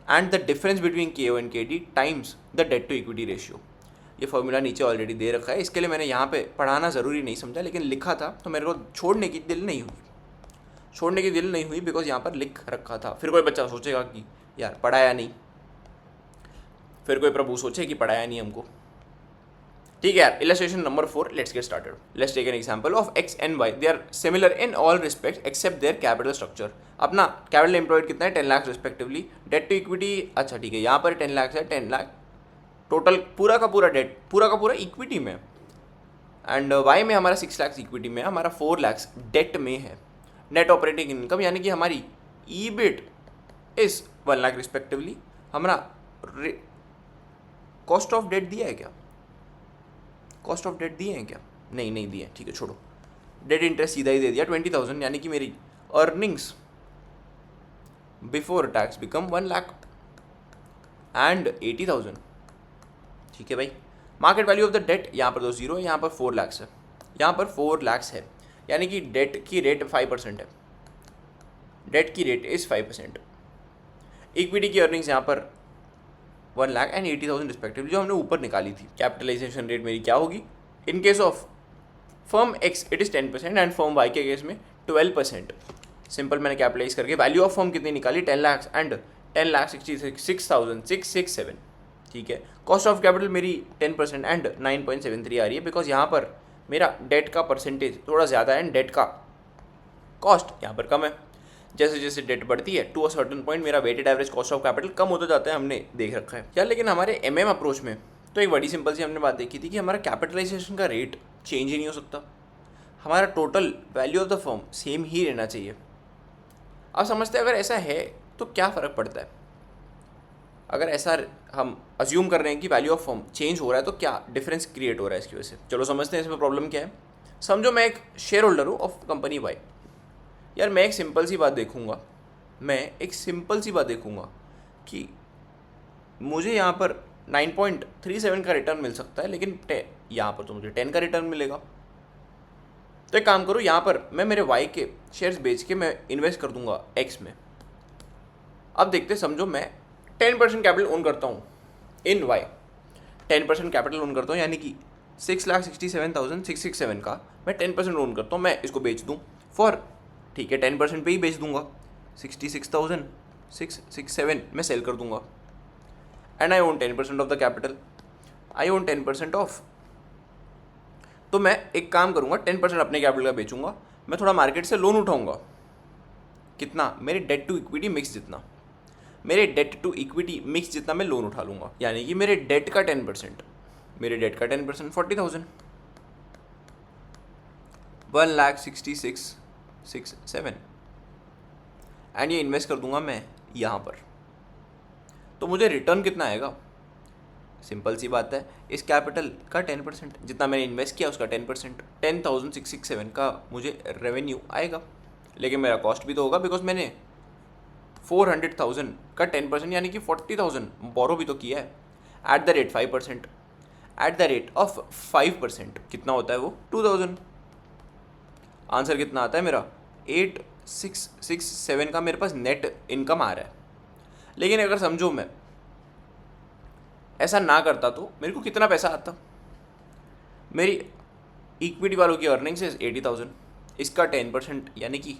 and the difference between K O and K D times the debt to equity ratio. ये फॉर्मूला नीचे ऑलरेडी दे रखा है, इसके लिए मैंने यहाँ पे पढ़ाना ज़रूरी नहीं समझा, लेकिन लिखा था तो मेरे को छोड़ने की दिल नहीं हुई बिकॉज यहाँ पर लिख रखा था। फिर कोई बच्चा सोचेगा कि यार पढ़ाया नहीं, फिर कोई प्रभु सोचे कि पढ़ाया नहीं हमको। ठीक है यार, illustration number 4, let's get started. Let's take an example of X and Y, they are similar in all respect except their capital structure. अपना कैपिटल एम्प्लॉयड कितना है, 10 lakh respectively. Debt to equity अच्छा ठीक है, यहाँ पर 10 लाख है, 10 लाख टोटल पूरा का पूरा डेट, पूरा का पूरा इक्विटी में, एंड वाई में हमारा 6 लाख इक्विटी में, हमारा 4 लाख डेट में है। नेट ऑपरेटिंग इनकम यानी कि हमारी ईबिट इज 1 लाख रिस्पेक्टिवली। हमारा कॉस्ट ऑफ डेट दिया है क्या, कॉस्ट ऑफ डेट दिए हैं क्या, नहीं दिए हैं, ठीक है छोड़ो। डेट इंटरेस्ट सीधा ही दे दिया 20,000, यानी कि मेरी earnings before tax become 1 lakh and 80,000। ठीक है भाई, market value of the debt यहाँ पर तो 0 है, यहाँ पर 4 लाख है, यहाँ पर 4 लाख है, यानी कि डेट की रेट 5% है, डेट की रेट इज़ 5%। इक्विटी की अर्निंग्स यहाँ पर 1 लाख एंड 80,000 रिस्पेक्टिवली, जो हमने ऊपर निकाली थी। कैपिटलाइजेशन रेट मेरी क्या होगी, in case of firm X it is 10% and firm Y के केस में 12%। सिंपल मैंने कैपिटलाइज करके वैल्यू ऑफ फर्म कितनी निकाली, 10 लाख एंड 10,66,667। ठीक है, कॉस्ट ऑफ कैपिटल मेरी 10% एंड 9.73 आ रही है, बिकॉज यहाँ पर मेरा डेट का परसेंटेज थोड़ा ज़्यादा है एंड डेट का कॉस्ट यहाँ पर कम है। जैसे जैसे डेट बढ़ती है टू अ सर्टेन पॉइंट मेरा weighted average cost of capital कम होता जाता है, हमने देख रखा है यार। लेकिन हमारे अप्रोच में तो एक बड़ी सिंपल सी हमने बात देखी थी कि हमारा कैपिटलाइजेशन का रेट चेंज ही नहीं हो सकता, हमारा total value of the firm same ही रहना चाहिए। आप समझते हैं अगर ऐसा है तो क्या फ़र्क पड़ता है, अगर ऐसा हम अज्यूम कर रहे हैं कि वैल्यू ऑफ फर्म चेंज हो रहा है तो क्या डिफरेंस क्रिएट हो रहा है इसकी वजह से। चलो समझते हैं इसमें प्रॉब्लम क्या है। समझो मैं एक शेयर होल्डर हूँ ऑफ कंपनी वाई। यार मैं एक सिंपल सी बात देखूंगा कि मुझे यहाँ पर 9.37 का रिटर्न मिल सकता है, लेकिन यहाँ पर तो मुझे 10 का रिटर्न मिलेगा। तो एक काम करूँ, यहाँ पर मैं मेरे वाई के शेयर्स बेच के मैं इन्वेस्ट कर दूंगा एक्स में। अब देखते समझो मैं 10% कैपिटल ओन करता हूँ इन वाई, 10% कैपिटल ओन करता हूँ, यानी कि 6,67,667 का मैं 10% ओन करता हूँ, मैं इसको बेच दूँ फॉर, ठीक है 10% पे ही बेच दूँगा, 66,667 मैं सेल कर दूँगा and I own 10% of the capital, I own 10% of. तो मैं एक काम करूँगा, 10% अपने कैपिटल का बेचूंगा, मैं थोड़ा मार्केट से लोन उठाऊँगा, कितना, मेरे डेट टू इक्विटी मिक्स जितना, मेरे डेट टू इक्विटी मिक्स जितना मैं लोन उठा लूँगा, यानी कि मेरे डेट का 10%, मेरे डेट का 10% 40,000, 1,66,667 एंड ये इन्वेस्ट कर दूंगा मैं यहाँ पर। तो मुझे रिटर्न कितना आएगा, सिंपल सी बात है, इस कैपिटल का 10%, जितना मैंने इन्वेस्ट किया उसका 10%, 10,667 का मुझे रेवेन्यू आएगा। लेकिन मेरा कॉस्ट भी तो होगा, बिकॉज मैंने 400,000 का 10% यानी कि 40,000 बोरो भी तो किया है at the rate 5%, at the rate of 5% कितना होता है वो 2,000। आंसर कितना आता है मेरा 8,667 का मेरे पास नेट इनकम आ रहा है। लेकिन अगर समझो मैं ऐसा ना करता तो मेरे को कितना पैसा आता? मेरी इक्विटी वालों की अर्निंग्स इज 80,000, इसका 10% यानी कि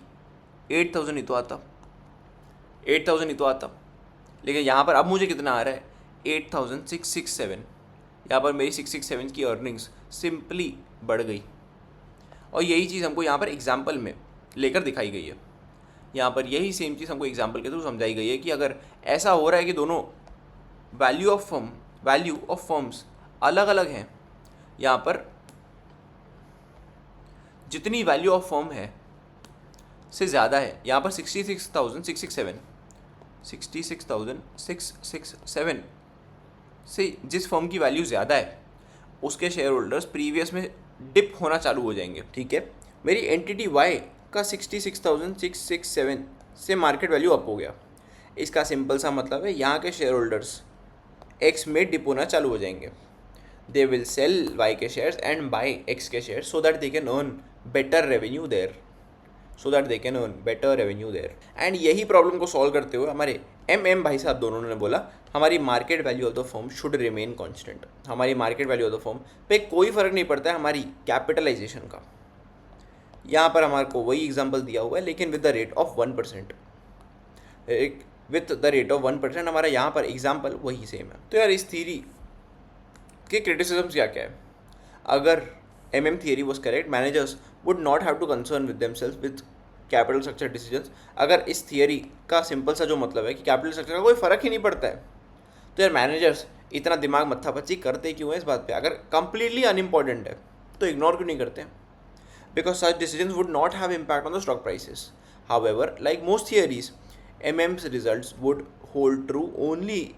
8,000 ही तो आता, 8,000 ही तो आता। लेकिन यहाँ पर अब मुझे कितना आ रहा है? 8,667। यहाँ पर मेरी 667 की अर्निंग्स सिंपली बढ़ गई। और यही चीज़ हमको यहाँ पर एग्जाम्पल में लेकर दिखाई गई है। यहाँ पर यही सेम चीज़ हमको एग्जाम्पल के थ्रू समझाई गई है कि अगर ऐसा हो रहा है कि दोनों वैल्यू ऑफ फर्म्स अलग अलग हैं, यहाँ पर जितनी वैल्यू ऑफ फर्म है से ज़्यादा है, यहाँ पर 66,667 से जिस फर्म की वैल्यू ज़्यादा है उसके शेयर होल्डर्स प्रीवियस में डिप होना चालू हो जाएंगे। ठीक है, मेरी एंटिटी वाई का 66,667 से मार्केट वैल्यू अप हो गया। इसका सिंपल सा मतलब है यहाँ के शेयर होल्डर्स एक्स में डिप होना चालू हो जाएंगे। दे विल सेल वाई के शेयर्स एंड बाय एक्स के shares so that they can earn better revenue there, and यही प्रॉब्लम को सॉल्व करते हुए हमारे एम भाई साहब दोनों ने बोला हमारी market value of the firm should remain constant. हमारी market value of the firm पे कोई फ़र्क नहीं पड़ता है हमारी कैपिटलाइजेशन का। यहाँ पर हमारे को वही एग्जांपल दिया हुआ है लेकिन with the rate of 1%, with the rate of 1%। हमारा यहाँ पर एग्जाम्पल वही सेम है। तो यार इस थ्योरी के क्रिटिसिज्म्स क्या क्या है? अगर MM theory was correct, managers would not have to concern with themselves with capital structure decisions। अगर इस थियरी का सिंपल सा जो मतलब है कि कैपिटल स्ट्रक्चर का कोई फ़र्क ही नहीं पड़ता है, तो यार मैनेजर्स इतना दिमाग मत्थापच्ची करते क्यों है इस बात पे? अगर कंप्लीटली अनइम्पॉर्टेंट है तो इग्नोर क्यों नहीं करते? Because such decisions would not have impact on the stock prices. However, like most theories, MM's results would hold true only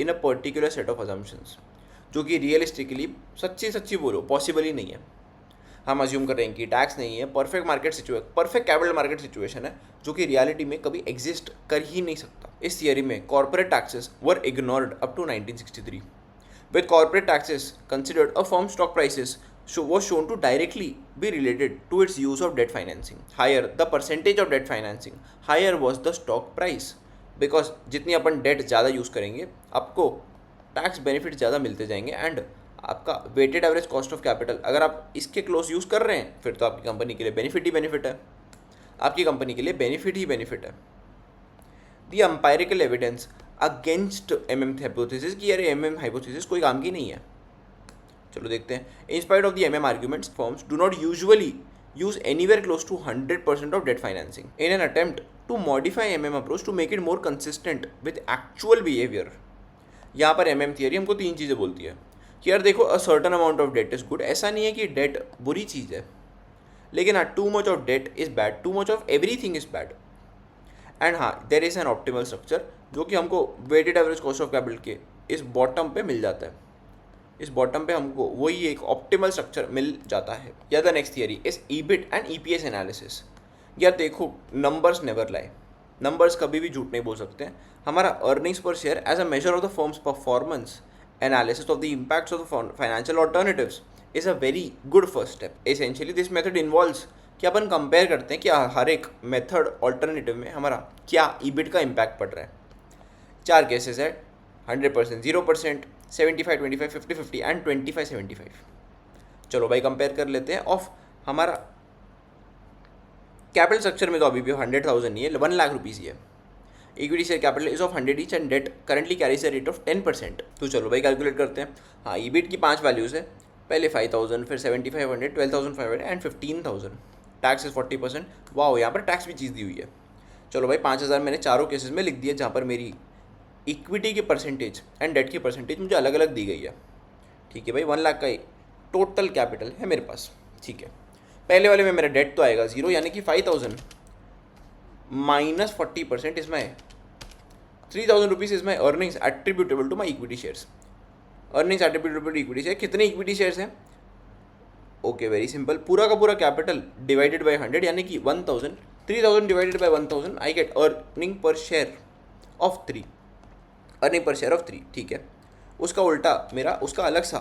in a particular set of assumptions, जो कि रियलिस्टिकली सच्ची बोलो possible ही नहीं है। हम अज्यूम कर रहे हैं कि टैक्स नहीं है, परफेक्ट कैपिटल मार्केट सिचुएशन है, जो कि रियलिटी में कभी एग्जिस्ट कर ही नहीं सकता। इस थियरी में corporate taxes were ignored up to 1963। With corporate taxes considered a firm stock prices was shown to directly be related to its use of debt financing. Higher the percentage of debt financing, higher was the stock price. Because जितनी अपन date ज़्यादा use करेंगे आपको tax benefit ज़्यादा मिलते जाएंगे, and आपका weighted average cost of capital अगर आप इसके क्लोज यूज़ कर रहे हैं फिर तो आपकी कंपनी के लिए बेनिफिट ही बेनिफिट है, आपकी कंपनी के लिए बेनिफिट ही बेनिफिट है। The empirical evidence against MM hypothesis कि यार MM हाइपोथेसिस कोई काम की नहीं है। चलो देखते हैं। In spite of the MM arguments, firms do not usually use anywhere close to 100% of debt financing in an attempt to modify MM approach to make it more consistent with actual behavior। यहाँ पर MM theory हमको तीन चीज़ें बोलती है कि यार देखो, a certain amount of debt is good. ऐसा नहीं है कि डेट बुरी चीज़ है, लेकिन हाँ, too much of debt is bad, too much of everything is bad. And हाँ, there is an optimal structure जो कि हमको weighted average cost of capital के इस बॉटम पे मिल जाता है। इस बॉटम पे हमको वही एक ऑप्टिमल स्ट्रक्चर मिल जाता है। या the next theory is EBIT and EPS analysis. यार देखो, नंबर्स नेवर लाई, नंबर्स कभी भी झूठ नहीं बोल सकते हैं। हमारा earnings per share as a measure of the firm's performance analysis of the impacts of the financial alternatives is a very good first step. Essentially this method involves कि अपन कंपेयर करते हैं कि हर एक मेथड ऑल्टरनेटिव में हमारा क्या EBIT का इम्पैक्ट पड़ रहा है। 4 केसेस है, 100%, 0%, 75, 25, 50, 50 एंड 25, 75। चलो भाई कंपेयर कर लेते हैं। ऑफ हमारा कैपिटल स्ट्रक्चर में तो अभी भी 100,000 नहीं है, 1 लाख रुपीज़ ही है। Equity share capital is of 100 each and debt currently carries a rate of 10%। तो चलो भाई कैलकुलेट करते हैं। हाँ, EBIT की 5 वैल्यूज़ है, पहले 5,000, फिर 7,500, 12,500 एंड 15,000। Tax is 40%। वाह, यहाँ पर टैक्स भी चीज़ दी हुई है। चलो भाई 5,000 मैंने चारों केसेस में लिख दिया, जहाँ पर मेरी इक्विटी की परसेंटेज एंड डेट की परसेंटेज मुझे अलग अलग दी गई है। ठीक है भाई, 1 लाख का टोटल कैपिटल है मेरे पास। ठीक है, पहले वाले में मेरा डेट तो आएगा 0, यानी कि 5,000 minus 40% is my 3,000 rupees is my earnings attributable to my equity shares. Earnings attributable to equity share, कितने इक्विटी शेयर्स हैं? ओके, वेरी सिंपल, पूरा का पूरा कैपिटल डिवाइडेड बाई 100, यानी कि 1,000। 3,000 divided by 1,000, I get earning per share of 3, earning per share of 3। ठीक है, उसका उल्टा मेरा उसका अलग सा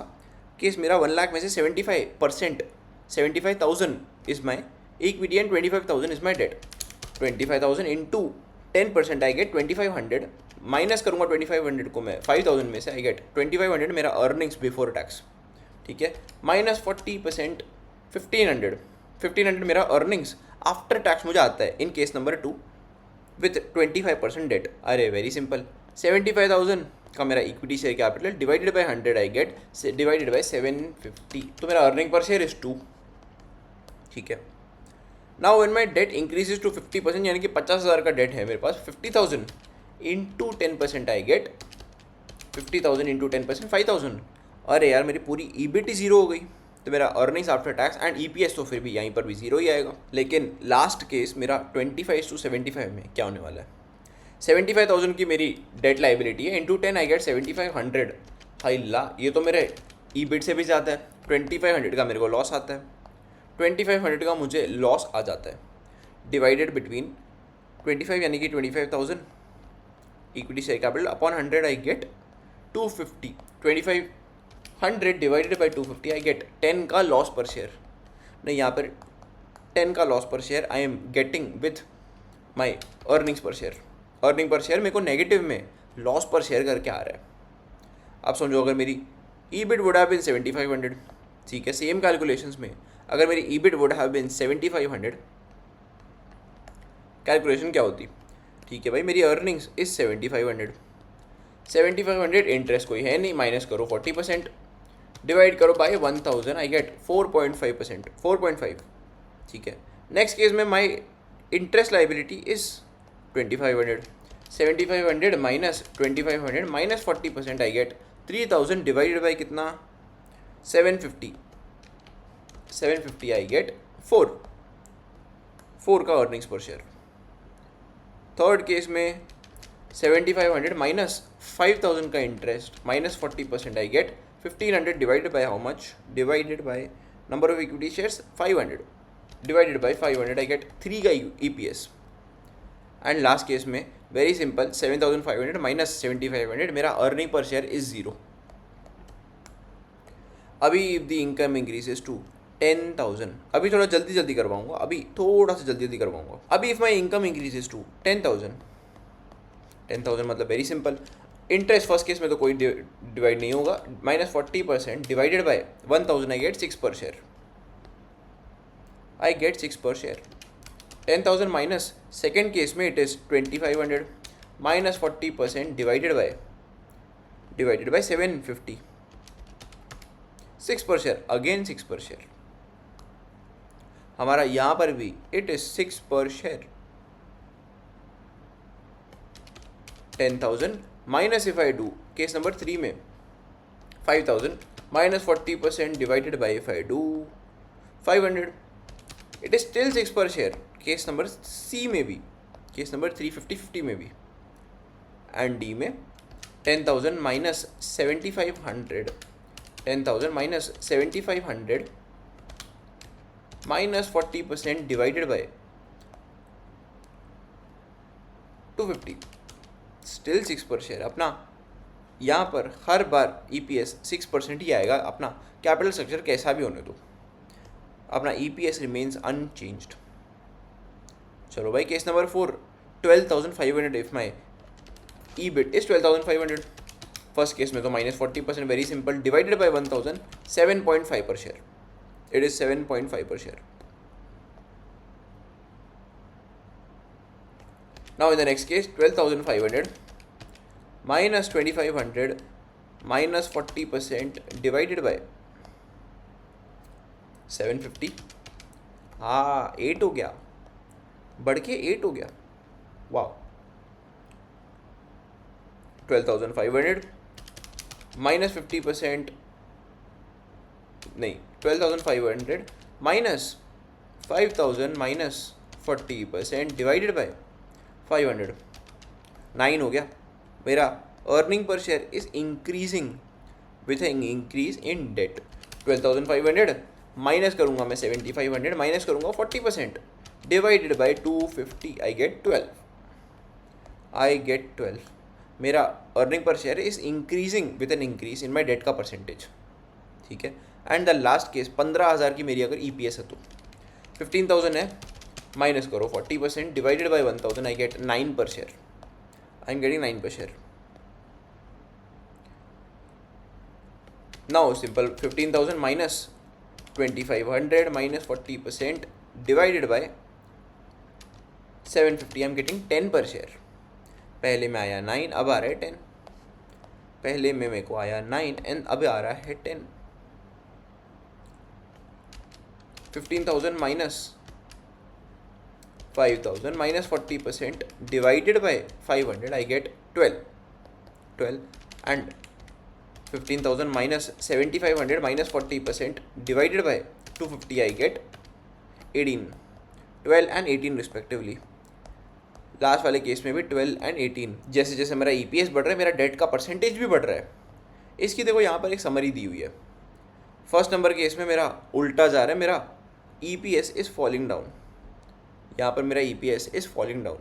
केस, मेरा 1 लाख में से 75%, 75,000 is my equity and 25,000 is my debt. 25,000 into 10% I get 2,500 minus करूँगा 2500 को मैं 5000 में से, आई गेट 2500 मेरा अर्निंग्स बिफोर टैक्स, ठीक है, माइनस 40% 1500 मेरा अर्निंग्स आफ्टर टैक्स मुझे आता है इन केस नंबर 2 विथ 25% डेट। अरे वेरी सिंपल, 75,000 का मेरा equity share capital divided by 100 I get divided by 750, तो मेरा अर्निंग पर शेयर इज 2, ठीक है। Now when my debt increases to 50%, यानी कि 50,000 का डेट है मेरे पास, 50,000 इंटू 10% आई गेट 50,000 इंटू 10% 5,000। अरे यार मेरी पूरी ईबिट ही जीरो हो गई, तो मेरा earnings after tax and EPS तो फिर भी यहीं पर भी जीरो ही आएगा। लेकिन लास्ट केस मेरा 25/75 में क्या होने वाला है, 75,000 की मेरी डेट लाइबिलिटी है, इंटू 10 आई गेट 7,500। हाई ला, ये तो मेरे ईबिट से भी ज़्यादा है। 2500 का मेरे को लॉस आता है, 2500 का मुझे लॉस आ जाता है, डिवाइडेड बिटवीन 25 यानी कि 25,000 equity share capital upon 100 I gate 250। 2500 divided by 250 I get 10 का लॉस पर शेयर। नहीं, यहाँ पर 10 का लॉस पर share I am getting with my earnings per share. Earning per share मेरे को नेगेटिव में लॉस पर शेयर करके आ रहा है। अब समझो अगर मेरी ईबिट वुड हैव बीन 7500, ठीक है, सेम कैलकुलेशंस में अगर मेरी EBIT would have been 7500, calculation क्या होती, ठीक है भाई, मेरी अर्निंग्स इज 7500 इंटरेस्ट कोई है नहीं, माइनस करो 40%, डिवाइड करो बाय 1000 आई गेट 4.5%, 4.5, ठीक है। नेक्स्ट केस में my interest liability is 2500, 7500 minus 2500 minus 40% I gate 3000 divided by कितना 750 आई गेट 4 का earnings per share. Third case में 7500 माइनस 5000 का interest minus 40% I get 1500 divided by how much, divided by number of equity shares 500 divided by 500 I get 3 का EPS. And last case में very simple, 7500 minus 7500 मेरा earning per share is 0। अभी if the income increases to 10,000, अभी थोड़ा जल्दी करवाऊंगा, अभी थोड़ा सा जल्दी करवाऊंगा। अभी if my income increases to 10,000 मतलब very simple, interest first case में तो कोई डिवाइड नहीं होगा, minus 40% divided by 1000 I get 6 per share, I get 6 per share. 10,000 minus second case में it is 2500 minus 40% divided by 750, 6 per share, again 6 per share. हमारा यहाँ पर भी it is 6 per share. 10,000 minus if I do case number 3 में 5,000 minus 40% divided by if I do 500, it is still 6 per share. Case number C में भी, case number 350 में भी, and D में 10,000 minus 7,500, 10,000 minus 7,500 minus 40% divided bye 250, still 6 per share. अपना यहाँ पर हर बार EPS 6% ही आएगा, अपना कैपिटल स्ट्रक्चर कैसा भी होने दो, अपना ईपीएस रिमेन्स अनचेंज्ड। चलो भाई case number 4, 12,500 if my EBIT is 12,500, first case में तो minus 40%, very simple, divided by 1000 7.5 पर शेयर, इट इज 7.5 पर share. Now in the next case 12,500 minus 2,500 minus 40% divided by 750, हाँ 8 हो गया, बढ़ के 8 हो गया, वाह। 12,500 माइनस 50%, नहीं 12,500 माइनस 5,000 माइनस 40% डिवाइडेड बाय 500, 9 हो गया। मेरा earning per share is increasing with an increase in debt. 12,500 minus करूँगा मैं 7,500 माइनस करूँगा 40% डिवाइडेड बाय 250, आई गेट 12। मेरा earning per share is increasing with an increase in my debt का percentage, ठीक है। एंड द लास्ट केस 15,000 की मेरी अगर ईपीएस है तो 15,000 है, माइनस करो 40% डिवाइडेड बाय 1000, आई गेट 9 पर share, I am getting 9 per share. Now simple 15,000 minus 2,500 minus 40% divided by 750. I'm getting 10 per share. पहले में आया 9, अब आ रहा है 10. पहले में मेरे को आया 9 एंड अब आ रहा है 10. 15,000 minus 5,000 minus 40% divided by 500, I get 12 and 15,000 minus 7,500 minus 40% divided by 250, I get 18. 12 and 18 respectively. Last वाले केस में भी 12 and 18. जैसे जैसे मेरा EPS बढ़ रहा है, मेरा डेट का परसेंटेज भी बढ़ रहा है. इसकी देखो यहाँ पर एक समरी दी हुई है. फर्स्ट नंबर केस में मेरा उल्टा जा रहा है, मेरा EPS इज़ फॉलिंग डाउन. यहाँ पर मेरा EPS इज़ फॉलिंग डाउन.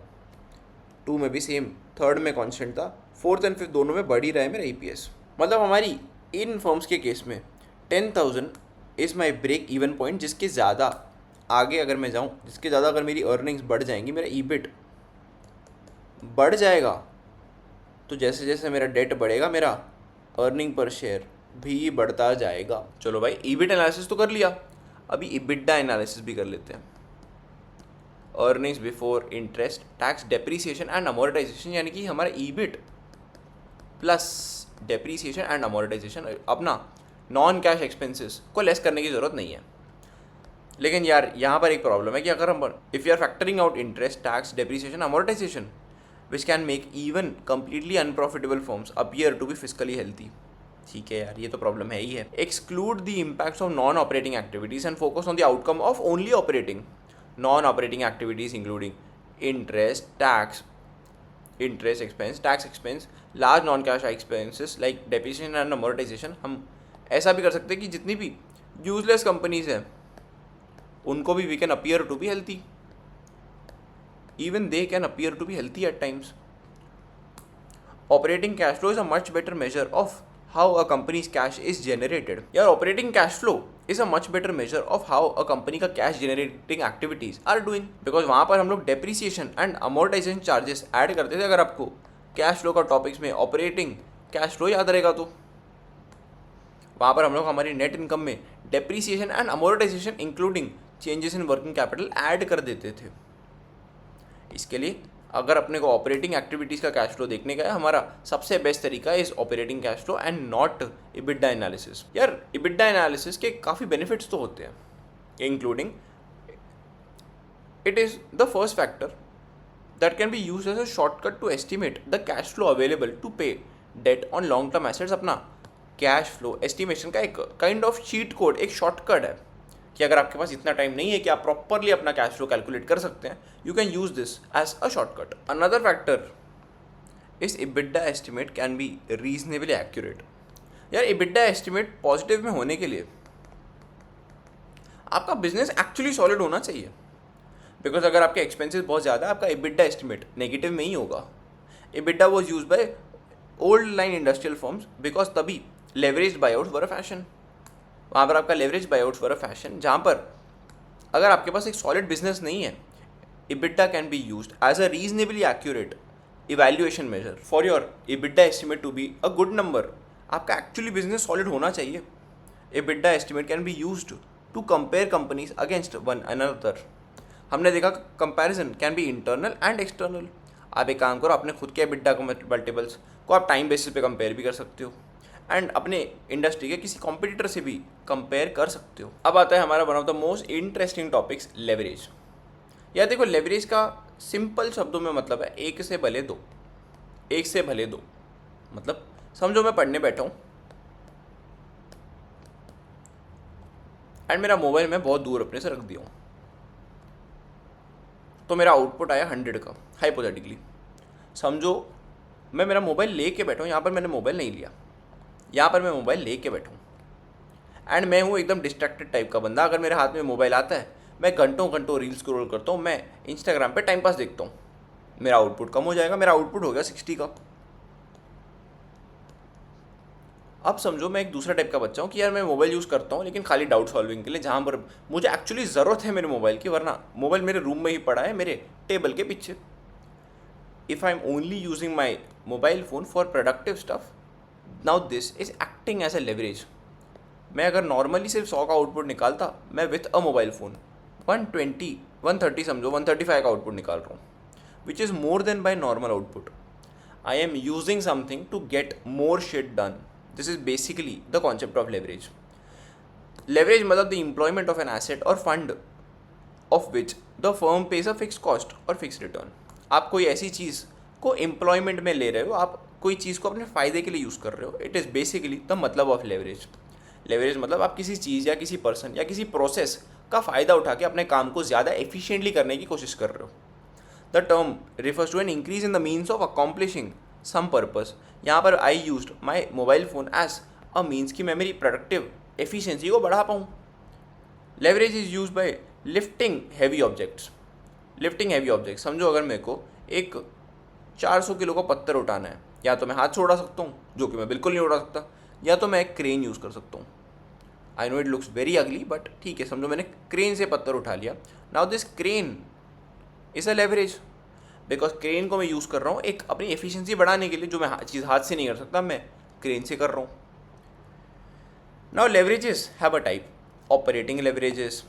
2 में भी सेम, थर्ड में कांस्टेंट था, फोर्थ एंड फिफ्थ दोनों में बढ़ ही रहा है मेरा EPS. मतलब हमारी इन फर्म्स के केस में 10,000 is my break even point. जिसके ज़्यादा आगे अगर मैं जाऊँ, जिसके ज़्यादा अगर मेरी अर्निंग्स बढ़ जाएंगी, मेरा EBIT बढ़ जाएगा, तो जैसे जैसे मेरा डेट बढ़ेगा, मेरा अर्निंग पर शेयर भी बढ़ता जाएगा. चलो भाई, EBIT एनालिसिस तो कर लिया, अभी EBITDA एनालिसिस भी कर लेते हैं. Earnings before interest, tax, depreciation and amortisation, यानी कि हमारा EBIT plus depreciation and amortisation, अपना नॉन कैश एक्सपेंसेस को लेस करने की ज़रूरत नहीं है. लेकिन यार यहाँ पर एक प्रॉब्लम है कि अगर हम if you are factoring out interest, tax, depreciation, amortization, which can make even completely unprofitable forms appear to be physically healthy. ठीक है यार, ये तो प्रॉब्लम है ही है. Exclude the impacts of non operating activities and focus on the outcome of only operating. Non operating activities including interest, tax, interest expense, tax expense, large non cash expenses like depreciation and amortization. हम ऐसा भी कर सकते हैं कि जितनी भी useless companies हैं उनको भी we can appear to be healthy. Even they can appear to be healthy at times. Operating cash flow is a much better measure of how a company's cash is generated. यार operating cash flow is a much better measure of how a company का cash generating activities are doing, because वहाँ पर हम लोग depreciation and amortization charges add करते थे. अगर आपको cash flow का टॉपिक्स में operating cash flow याद रहेगा तो वहाँ पर हम लोग हमारी नेट इनकम में depreciation and amortization including changes in working capital add कर देते थे. इसके लिए अगर अपने को ऑपरेटिंग एक्टिविटीज़ का कैश फ्लो देखने का है, हमारा सबसे बेस्ट तरीका is operating cash flow and not EBITDA analysis. यार EBITDA एनालिसिस के काफ़ी बेनिफिट्स तो होते हैं, including it is the first factor that can be use as a shortcut to estimate the cash flow available to pay debt on long term assets. अपना cash flow estimation का एक kind of cheat code, एक shortcut है कि अगर आपके पास इतना time नहीं है कि आप प्रॉपरली अपना कैश फ्लो कैलकुलेट कर सकते हैं, you can use this as a shortcut. Another factor is EBITDA estimate can be reasonably accurate. यार EBITDA एस्टिमेट पॉजिटिव में होने के लिए आपका बिजनेस एक्चुअली सॉलिड होना चाहिए, बिकॉज अगर आपके एक्सपेंसेस बहुत ज़्यादा, आपका EBITDA एस्टिमेट नेगेटिव में ही होगा. EBITDA was use by old line industrial firms because तभी लेवरेज्ड बायआउट्स वर अ फैशन. वहाँ पर आपका लेवरेज बायआउट्स वर अ फैशन, जहाँ पर अगर आपके पास एक सॉलिड बिजनेस नहीं है, EBITDA can be used as a reasonably accurate evaluation measure for your EBITDA estimate to be a good number. आपका एक्चुअली बिजनेस सॉलिड होना चाहिए. EBITDA estimate can be used to compare companies against one another. हमने देखा comparison can be internal and external. आप एक काम करो, अपने खुद के EBITDA को मल्टीपल्स को आप टाइम बेसिस पे कंपेयर भी कर सकते हो एंड अपने इंडस्ट्री के किसी कॉम्पिटिटर से भी कंपेयर कर सकते हो. अब आता है हमारा one of the most interesting topics, leverage. यार देखो, लेवरेज का सिंपल शब्दों में मतलब है एक से भले दो. एक से भले दो मतलब समझो मैं पढ़ने बैठा हूँ एंड मेरा मोबाइल मैं बहुत दूर अपने से रख दिया हूँ, तो मेरा आउटपुट आया 100 का हाइपोथेटिकली. समझो मैं मेरा मोबाइल ले के बैठा हूँ, यहाँ पर मैंने मोबाइल नहीं लिया, यहाँ पर मैं मोबाइल ले के बैठूँ एंड मैं हूँ एकदम डिस्ट्रैक्टेड टाइप का बंदा. अगर मेरे हाथ में मोबाइल आता है, मैं घंटों घंटों रील स्क्रॉल करता हूँ, मैं इंस्टाग्राम पे टाइम पास देखता हूँ, मेरा आउटपुट कम हो जाएगा. मेरा आउटपुट हो गया 60 का. अब समझो मैं एक दूसरा टाइप का बच्चा हूँ कि यार मैं मोबाइल यूज़ करता हूँ लेकिन खाली डाउट सॉल्विंग के लिए, जहाँ पर मुझे एक्चुअली ज़रूरत है मेरे मोबाइल की, वरना मोबाइल मेरे रूम में ही पड़ा है मेरे टेबल के पीछे. if I'm only using my mobile phone for productive stuff, now this is acting as a leverage. मैं अगर नॉर्मली सिर्फ 100 का आउटपुट निकालता, मैं विथ अ मोबाइल फ़ोन 120 130 समझो 135 का आउटपुट निकाल रहा हूँ, which is more than by normal output. I am using something to get more shit done. This is basically the concept of leverage. Leverage मतलब the employment of an asset और fund of which the firm pays a fixed cost और fixed return. आप कोई ऐसी चीज़ को employment में ले रहे हो, आप कोई चीज़ को अपने फ़ायदे के लिए यूज़ कर रहे हो. इट इज़ बेसिकली द मतलब ऑफ लेवरेज. लेवरेज मतलब आप किसी चीज़ या किसी पर्सन या किसी प्रोसेस का फ़ायदा उठा के अपने काम को ज़्यादा एफिशिएंटली करने की कोशिश कर रहे हो. The term refers to an increase in the means of accomplishing some purpose. यहाँ पर I used my mobile phone as a means कि मैं मेरी प्रोडक्टिव एफिशिएंसी को बढ़ा पाऊँ. Leverage is use by lifting heavy objects. Lifting heavy object समझो, अगर मेरे को एक 400 किलो का पत्थर उठाना है, या तो मैं हाथ से उठा सकता हूँ, जो कि मैं बिल्कुल नहीं उठा सकता, या तो मैं एक क्रेन यूज़ कर सकता हूँ. I know it looks very ugly, but ठीक है, समझो मैंने क्रेन से पत्थर उठा लिया. Now this crane is a leverage, because crane को मैं यूज़ कर रहा हूँ एक अपनी एफिशिएंसी बढ़ाने के लिए, जो मैं चीज़ हाथ से नहीं कर सकता, मैं क्रेन से कर रहा हूँ. Now leverages have a type. Operating leverages,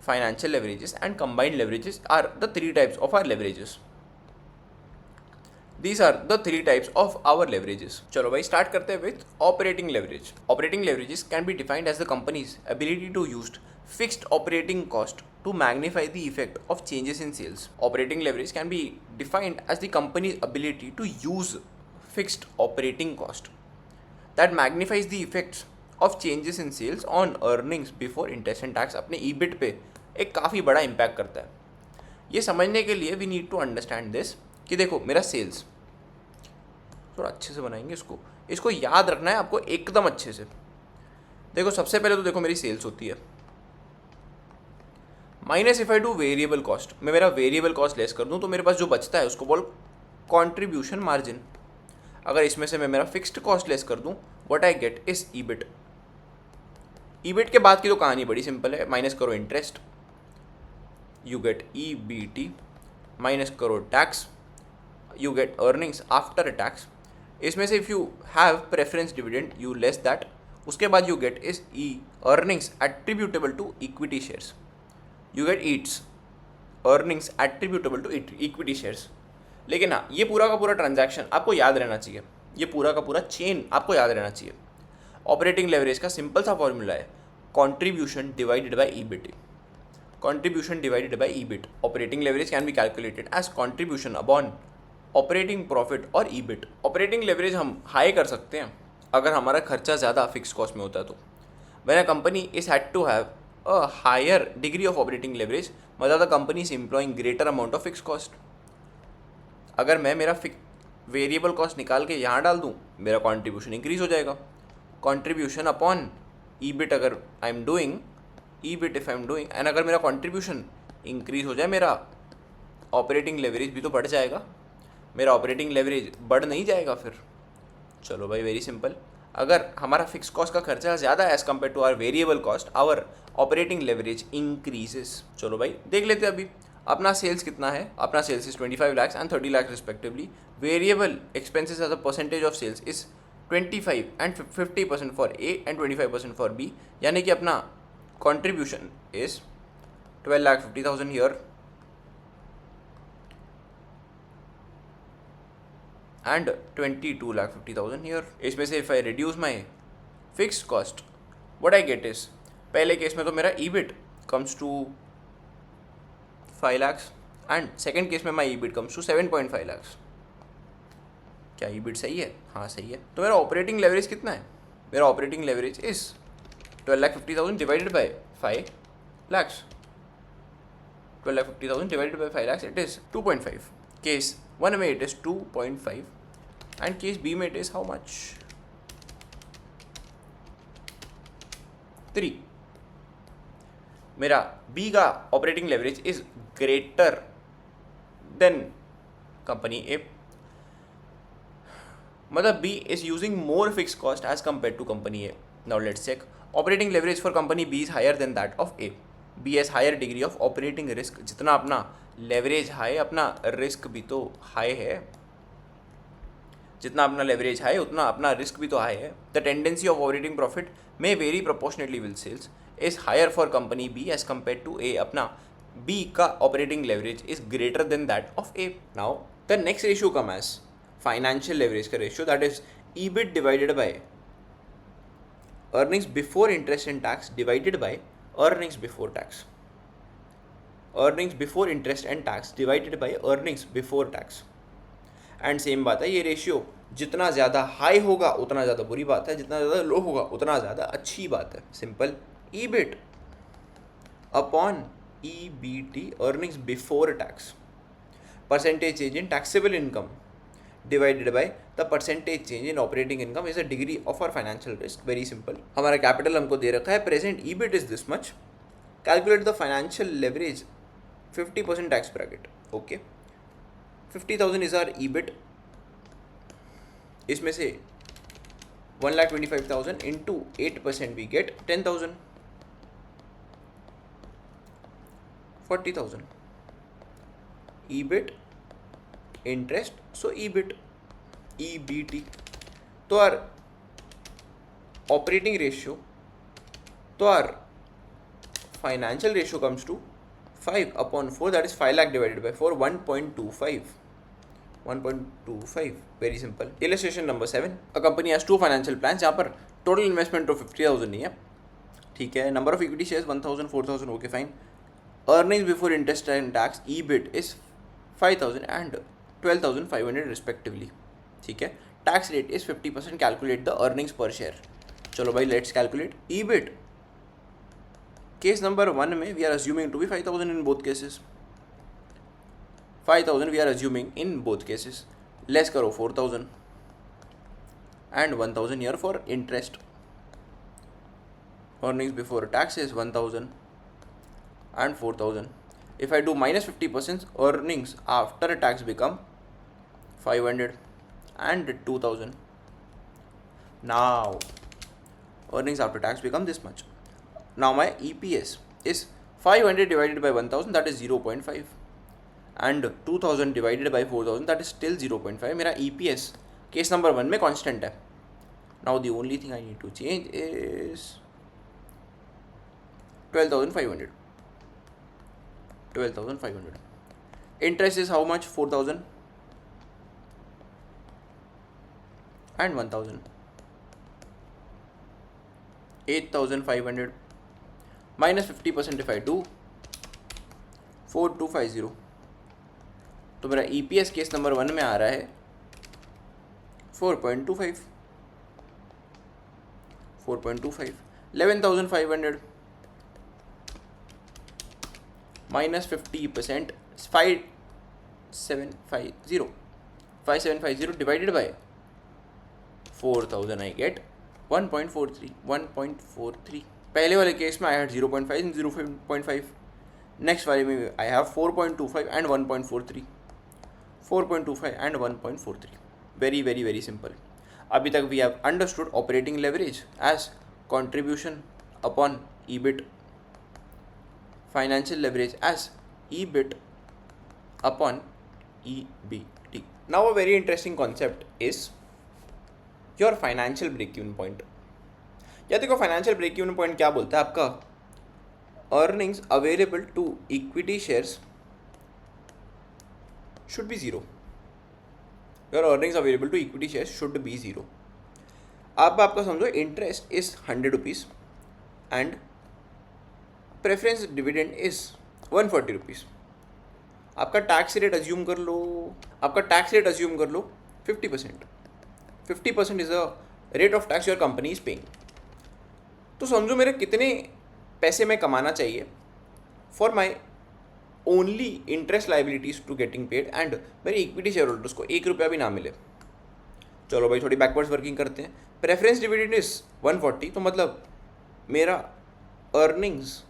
financial leverages and combined leverages are the three types of our leverages. These are the three types of our leverages. चलो भाई स्टार्ट करते हैं with operating leverage. Operating leverages can be defined as the company's ability to use fixed operating cost to magnify the effect of changes in sales. Operating leverage can be defined as the company's ability to use fixed operating cost that magnifies the effects of changes in sales on earnings before interest and tax. अपने EBIT पे एक काफ़ी बड़ा impact करता है. ये समझने के लिए we need to understand this कि देखो मेरा सेल्स, थोड़ा अच्छे से बनाएंगे इसको याद रखना है आपको एकदम अच्छे से. देखो सबसे पहले तो देखो मेरी सेल्स होती है minus if I do variable cost. मैं मेरा वेरिएबल कॉस्ट लेस कर दूँ तो मेरे पास जो बचता है उसको बोल कॉन्ट्रीब्यूशन मार्जिन. अगर इसमें से मैं मेरा फिक्स्ड कॉस्ट लेस कर दूँ, what I get is EBIT. EBIT के बाद की तो कहानी बड़ी सिंपल है. माइनस करो interest, you get EBT, minus करो tax, you get earnings after tax. इसमें से if you have preference dividend you less that, उसके बाद you get is E earnings attributable to equity shares. You get EATS earnings attributable to equity shares. लेकिन हाँ, ये पूरा का पूरा ट्रांजैक्शन आपको याद रहना चाहिए, ये पूरा का पूरा चेन आपको याद रहना चाहिए. ऑपरेटिंग लेवरेज का सिंपल सा फॉर्मूला है contribution divided by EBIT. Contribution divided by EBIT. Operating leverage can be calculated as contribution upon operating profit और EBIT. Operating leverage हम हाई कर सकते हैं अगर हमारा खर्चा ज़्यादा फिक्स कॉस्ट में होता है तो. When a company is had to have a higher degree of operating leverage, मतलब the company is employing greater amount of fixed cost. अगर मैं मेरा वेरिएबल कॉस्ट निकाल के यहाँ डाल दूँ, मेरा कॉन्ट्रीब्यूशन इंक्रीज हो जाएगा. कॉन्ट्रीब्यूशन अपॉन EBIT अगर I am doing EBIT if I am doing, and अगर मेरा कंट्रीब्यूशन इंक्रीज हो जाए, मेरा ऑपरेटिंग लेवरेज भी तो बढ़ जाएगा. मेरा ऑपरेटिंग लेवरेज बढ़ नहीं जाएगा फिर. चलो भाई वेरी सिंपल. अगर हमारा फिक्स कॉस्ट का खर्चा ज़्यादा है as compare to our variable cost, our operating leverage increases. चलो भाई देख लेते हैं अभी अपना सेल्स कितना है. अपना sales is 25 lakhs and 30 lakhs respectively. Variable expenses as a percentage of sales is 25 and 50% for A and 25% for B. यानी कि अपना contribution is 12,50,000 here and 22,50,000 here. इसमें से if I reduce my fixed cost, what I get is, पहले case में तो मेरा EBIT comes to 5 lakhs and second case में my EBIT comes to 7.5 lakhs. क्या EBIT सही है? हाँ सही है. तो मेरा ऑपरेटिंग लेवरेज कितना है? मेरा operating leverage is 12,50,000 divided by 5 lakhs. 12,50,000 divided by 5 lakhs, it is 2.5. Case 1 में it is 2.5 and case B में it is how much? 3. मेरा B का operating leverage is greater than company A. मतलब B is using more fixed cost as compared to company A. Now let's check. Operating leverage for company B is higher than that of A. B as higher degree of operating risk, जितना अपना leverage high अपना risk भी तो high है, जितना अपना leverage high उतना अपना रिस्क भी तो हाई है. The tendency of operating profit may vary proportionately with sales is higher for company B as compare to A. अपना बी का operating leverage is greater than that of A. Now the next ratio come as financial leverage का ratio, that is EBIT divided by earnings before interest and tax divided by earnings before tax. earnings before interest and tax divided by earnings before tax. And same बात है, ये ratio जितना ज़्यादा high होगा उतना ज़्यादा बुरी बात है, जितना ज़्यादा लो होगा उतना ज़्यादा अच्छी बात है. Simple. EBIT upon EBT earnings before tax percentage change in taxable income divided by the percentage change in operating income is a degree of our financial risk. Very simple. हमारा कैपिटल हमको दे रखा है, present EBIT is this much, calculate the financial leverage 50% tax bracket. Okay, 50,000 is our EBIT. इसमें से 1,25,000 into 8% we get 10,000, 40,000. EBIT interest, so EBIT, EBT. तो our operating ratio, तो our financial ratio comes to 5/4, that is 5 lakh divided by 4, 1.25. 1.25. Very simple. Illustration number 7. A company has two financial plans. यहाँ पर total investment of 50,000 नहीं है, ठीक है. Number of equity shares 1,000, 4,000, okay fine. Earnings before interest and tax EBIT is 5,000 and 12,500 respectively, ठीक है. Tax rate is 50%. Calculate the earnings per share. चलो भाई let's calculate. EBIT case number 1 में we are assuming to be 5,000 in both cases. 5,000 we are assuming in both cases. Less करो 4,000 and 1,000 year for interest. Earnings before tax is 1,000 and 4,000. If I do minus 50%, earnings after tax become 500 and 2,000. Now earnings after tax become this much. Now my EPS is 500 divided by 1,000, that is 0.5, and 2,000 divided by 4,000, that is still 0.5. मेरा EPS case number 1 में constant है. Now the only thing I need to change is 12,500. 12,500. Interest is how much? 4,000 and 1,000. 8,500 minus 50% if I do 4,250. तो मेरा EPS case number 1 में आ रहा है 4.25. 4.25. 11,500 minus 50%, 5,750. 5,750 divided by 4,000, I get 1.43. 1.43. पहले वाले केस में I had 0.5 and 0.5. नेक्स्ट वाले में I have 4.25 and 1.43. 4.25 and 1.43. Very very very simple. अभी तक we have understood operating leverage as contribution upon EBIT, financial leverage as EBIT upon EBT. Now a very interesting concept is your financial break-even point. या देखो financial break-even point क्या बोलता है आपका? Earnings available to equity shares should be 0. Your earnings available to equity shares should be 0. आप आपका समझो interest is 100 rupees and preference dividend is 140 rupees. आपका टैक्स रेट अज्यूम कर लो, 50%. 50% is the rate of tax your company is paying. तो समझो मेरे कितने पैसे में कमाना चाहिए for my only interest liabilities to getting paid and मेरे इक्विटी शेयर होल्डर्स को 1 रुपया भी ना मिले. चलो भाई थोड़ी बैकवर्ड्स वर्किंग करते हैं. प्रेफरेंस डिविडेंड इज 140, तो मतलब मेरा earnings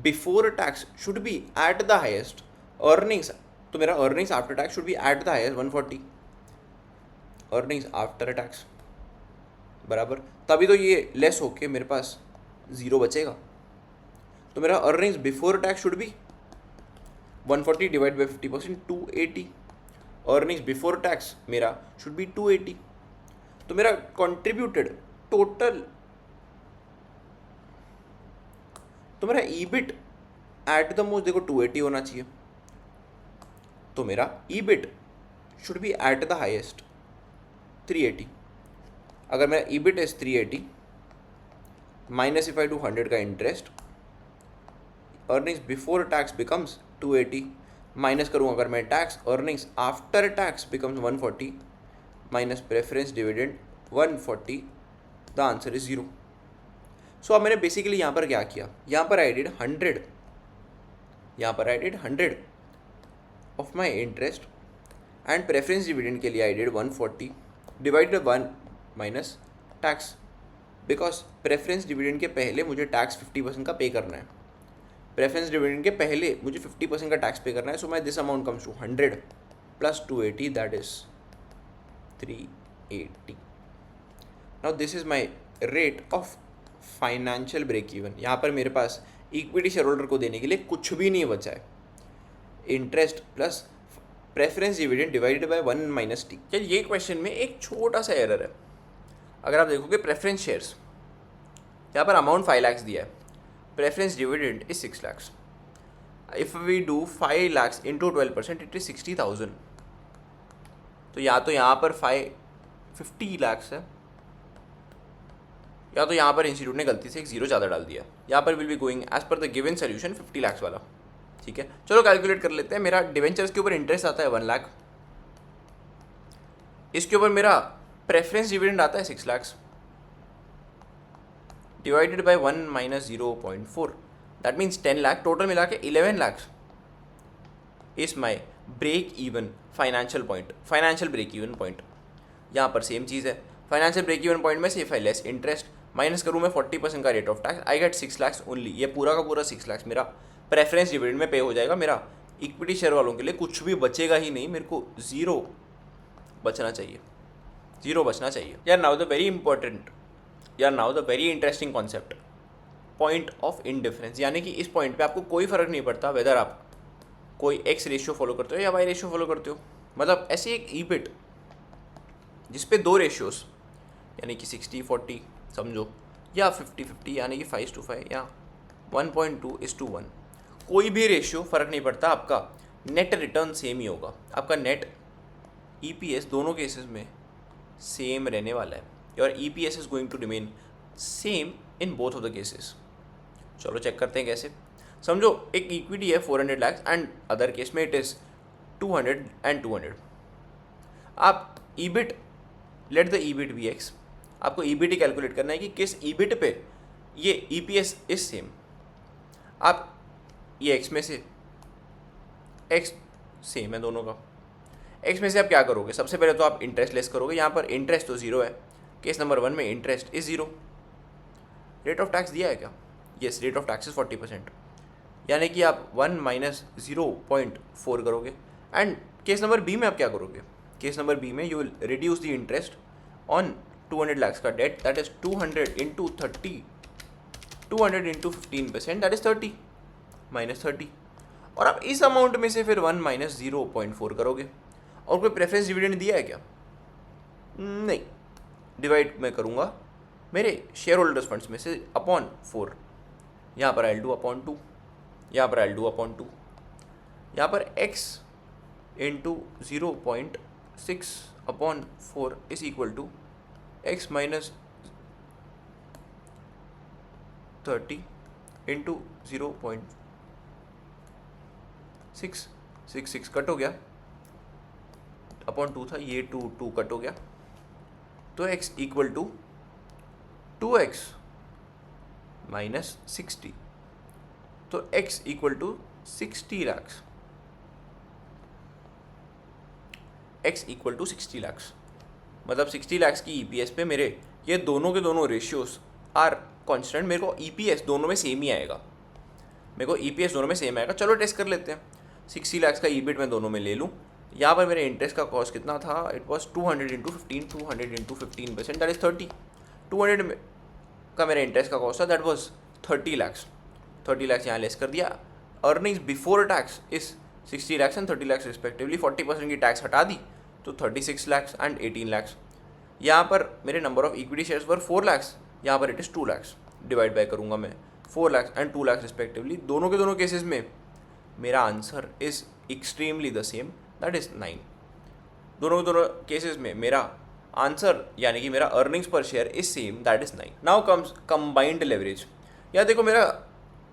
before tax should be at the highest. Earnings तो मेरा earnings after tax should be at the highest 140. Earnings after tax बराबर, तभी तो ये लेस होके मेरे पास 0 बचेगा. तो मेरा earnings before tax should be 140 divide by 50%, 280. Earnings before tax मेरा शुड बी 280. तो मेरा कंट्रीब्यूटेड टोटल, तो मेरा ईबिट एट द मोस्ट देखो 280 होना चाहिए. तो मेरा EBIT should be at the highest 380. अगर मेरा EBIT is 380 minus if I do 100 का interest, earnings before tax becomes 280. Minus करूँ अगर मैं tax, earnings after tax becomes 140 minus preference dividend 140. The answer is 0. सो अब मैंने बेसिकली यहाँ पर क्या किया, यहाँ पर I did 100 of my interest and preference dividend के लिए I did 140 divided 1 minus tax, because preference dividend के पहले मुझे टैक्स 50% का पे करना है. प्रेफरेंस डिविडेंड के पहले मुझे 50% का टैक्स पे करना है. So my this amount comes to 100 plus 280, that is 380. Now this is my rate of financial break even. यहाँ पर मेरे पास इक्विटी शेयर होल्डर को देने के लिए कुछ भी नहीं बचा है. Interest plus preference dividend divided by 1 minus T. यार ये क्वेश्चन में एक छोटा सा एरर है. अगर आप देखोगे प्रेफरेंस शेयर्स, यहाँ पर अमाउंट 5 लाख दिया है, preference dividend is 6 lakh. If we do 5 lakh into 12% it is 60,000. तो या तो यहाँ पर 50 लाख है, या तो यहाँ पर इंस्टीट्यूट ने गलती से एक जीरो ज़्यादा डाल दिया. यहाँ पर will be going as per the given solution 50 lakh वाला. ठीक है, चलो कैलकुलेट कर लेते हैं. मेरा डिवेंचर्स के ऊपर इंटरेस्ट आता है 1 लाख, इसके ऊपर मेरा प्रेफरेंस डिविडेंड आता है 6 lakh divided by 1 minus 0.4, that means 10 lakh. Total मिला के 11 lakh is my break even financial point, financial break even point. यहाँ पर सेम चीज़ है. फाइनेंशियल ब्रेक इवन पॉइंट में से if I less interest minus करूँ मैं 40% का rate of tax, I get 6 lakh only. ये पूरा का पूरा 6 लाख मेरा प्रेफरेंस डिविडेंड में पे हो जाएगा. मेरा इक्विटी शेयर वालों के लिए कुछ भी बचेगा ही नहीं. मेरे को ज़ीरो बचना चाहिए, ज़ीरो बचना चाहिए. यार नाउ द वेरी इंपॉर्टेंट, यार now the very interesting concept, point of indifference. यानी कि इस पॉइंट पे आपको कोई फ़र्क नहीं पड़ता वेदर आप कोई एक्स रेशियो फॉलो करते हो या वाई रेशियो फॉलो करते हो. मतलब ऐसे एक ईबिट जिस पे 2 रेशियोस यानी कि 60-40 समझो, या 50-50 यानी कि 5:5 या 1.2:1, कोई भी रेशियो फ़र्क नहीं पड़ता, आपका नेट रिटर्न सेम ही होगा. आपका नेट EPS दोनों केसेस में सेम रहने वाला है. Your EPS is going to remain same in both of the cases. चलो चेक करते हैं कैसे. समझो एक इक्विटी है 400 लाख एंड अदर केस में इट इज़ 200 एंड 200. आप EBIT, let the EBIT be X. आपको EBIT कैलकुलेट करना है कि किस EBIT पे ये EPS इज सेम. आप ये x में से, x सेम है दोनों का, x में से आप क्या करोगे, सबसे पहले तो आप इंटरेस्ट लेस करोगे. यहाँ पर इंटरेस्ट तो 0 है, केस नंबर 1 में interest is 0. Rate of tax दिया है क्या, yes, rate of tax is 40%, यानी कि आप 1 माइनस 0.4 करोगे. एंड केस नंबर बी में आप क्या करोगे, केस नंबर बी में you will reduce the interest on 200 lakhs का debt, that is 200 into 30, 200 into 15%, that is 30 minus 30. और आप इस अमाउंट में से फिर 1 माइनस 0.4 करोगे. और कोई प्रेफरेंस डिविडेंड दिया है क्या, नहीं. डिवाइड मैं करूँगा मेरे शेयर होल्डर्स फंड्स में से अपॉन 4. यहाँ पर आई डू अपॉन 2, यहाँ पर आई डू अपॉन 2, यहाँ पर x into 0.6 upon 4 is equal to x minus 30 into 0.6 cut हो गया, अपॉन 2 था, ये 2 कट हो गया, तो x equal to 2x minus 60. तो x equal to 60 lakh, x equal to 60 lakh. मतलब 60 लाख की EPS पे मेरे ये दोनों के दोनों रेशियोज आर कांस्टेंट. मेरे को EPS दोनों में सेम ही आएगा, मेरे को EPS दोनों में सेम आएगा. चलो टेस्ट कर लेते हैं. 60 लाख का EBIT मैं दोनों में ले लूँ. यहाँ पर मेरे इंटरेस्ट का कॉस्ट कितना था, it was 200 into 15, 200 into 15%, that is 30. 200 का मेरा इंटरेस्ट का कॉस्ट था, दैट वॉज 30 लाख. 30 lakhs यहाँ लेस कर दिया. Earnings before tax is 60 lakhs and 30 lakhs respectively. 40% की टैक्स हटा दी तो 36 lakhs एंड 18 lakhs. यहाँ पर मेरे number of equity shares were 4 lakhs, यहाँ पर it is 2 lakhs. Divide by करूँगा मैं 4 lakhs एंड 2 lakhs रिस्पेक्टिवली. दोनों के दोनों केसेस में मेरा answer is extremely the same, that is 9. दोनों के दोनों केसेस में मेरा आंसर यानी कि मेरा earnings per share is same, that is 9. Now comes combined leverage. या देखो मेरा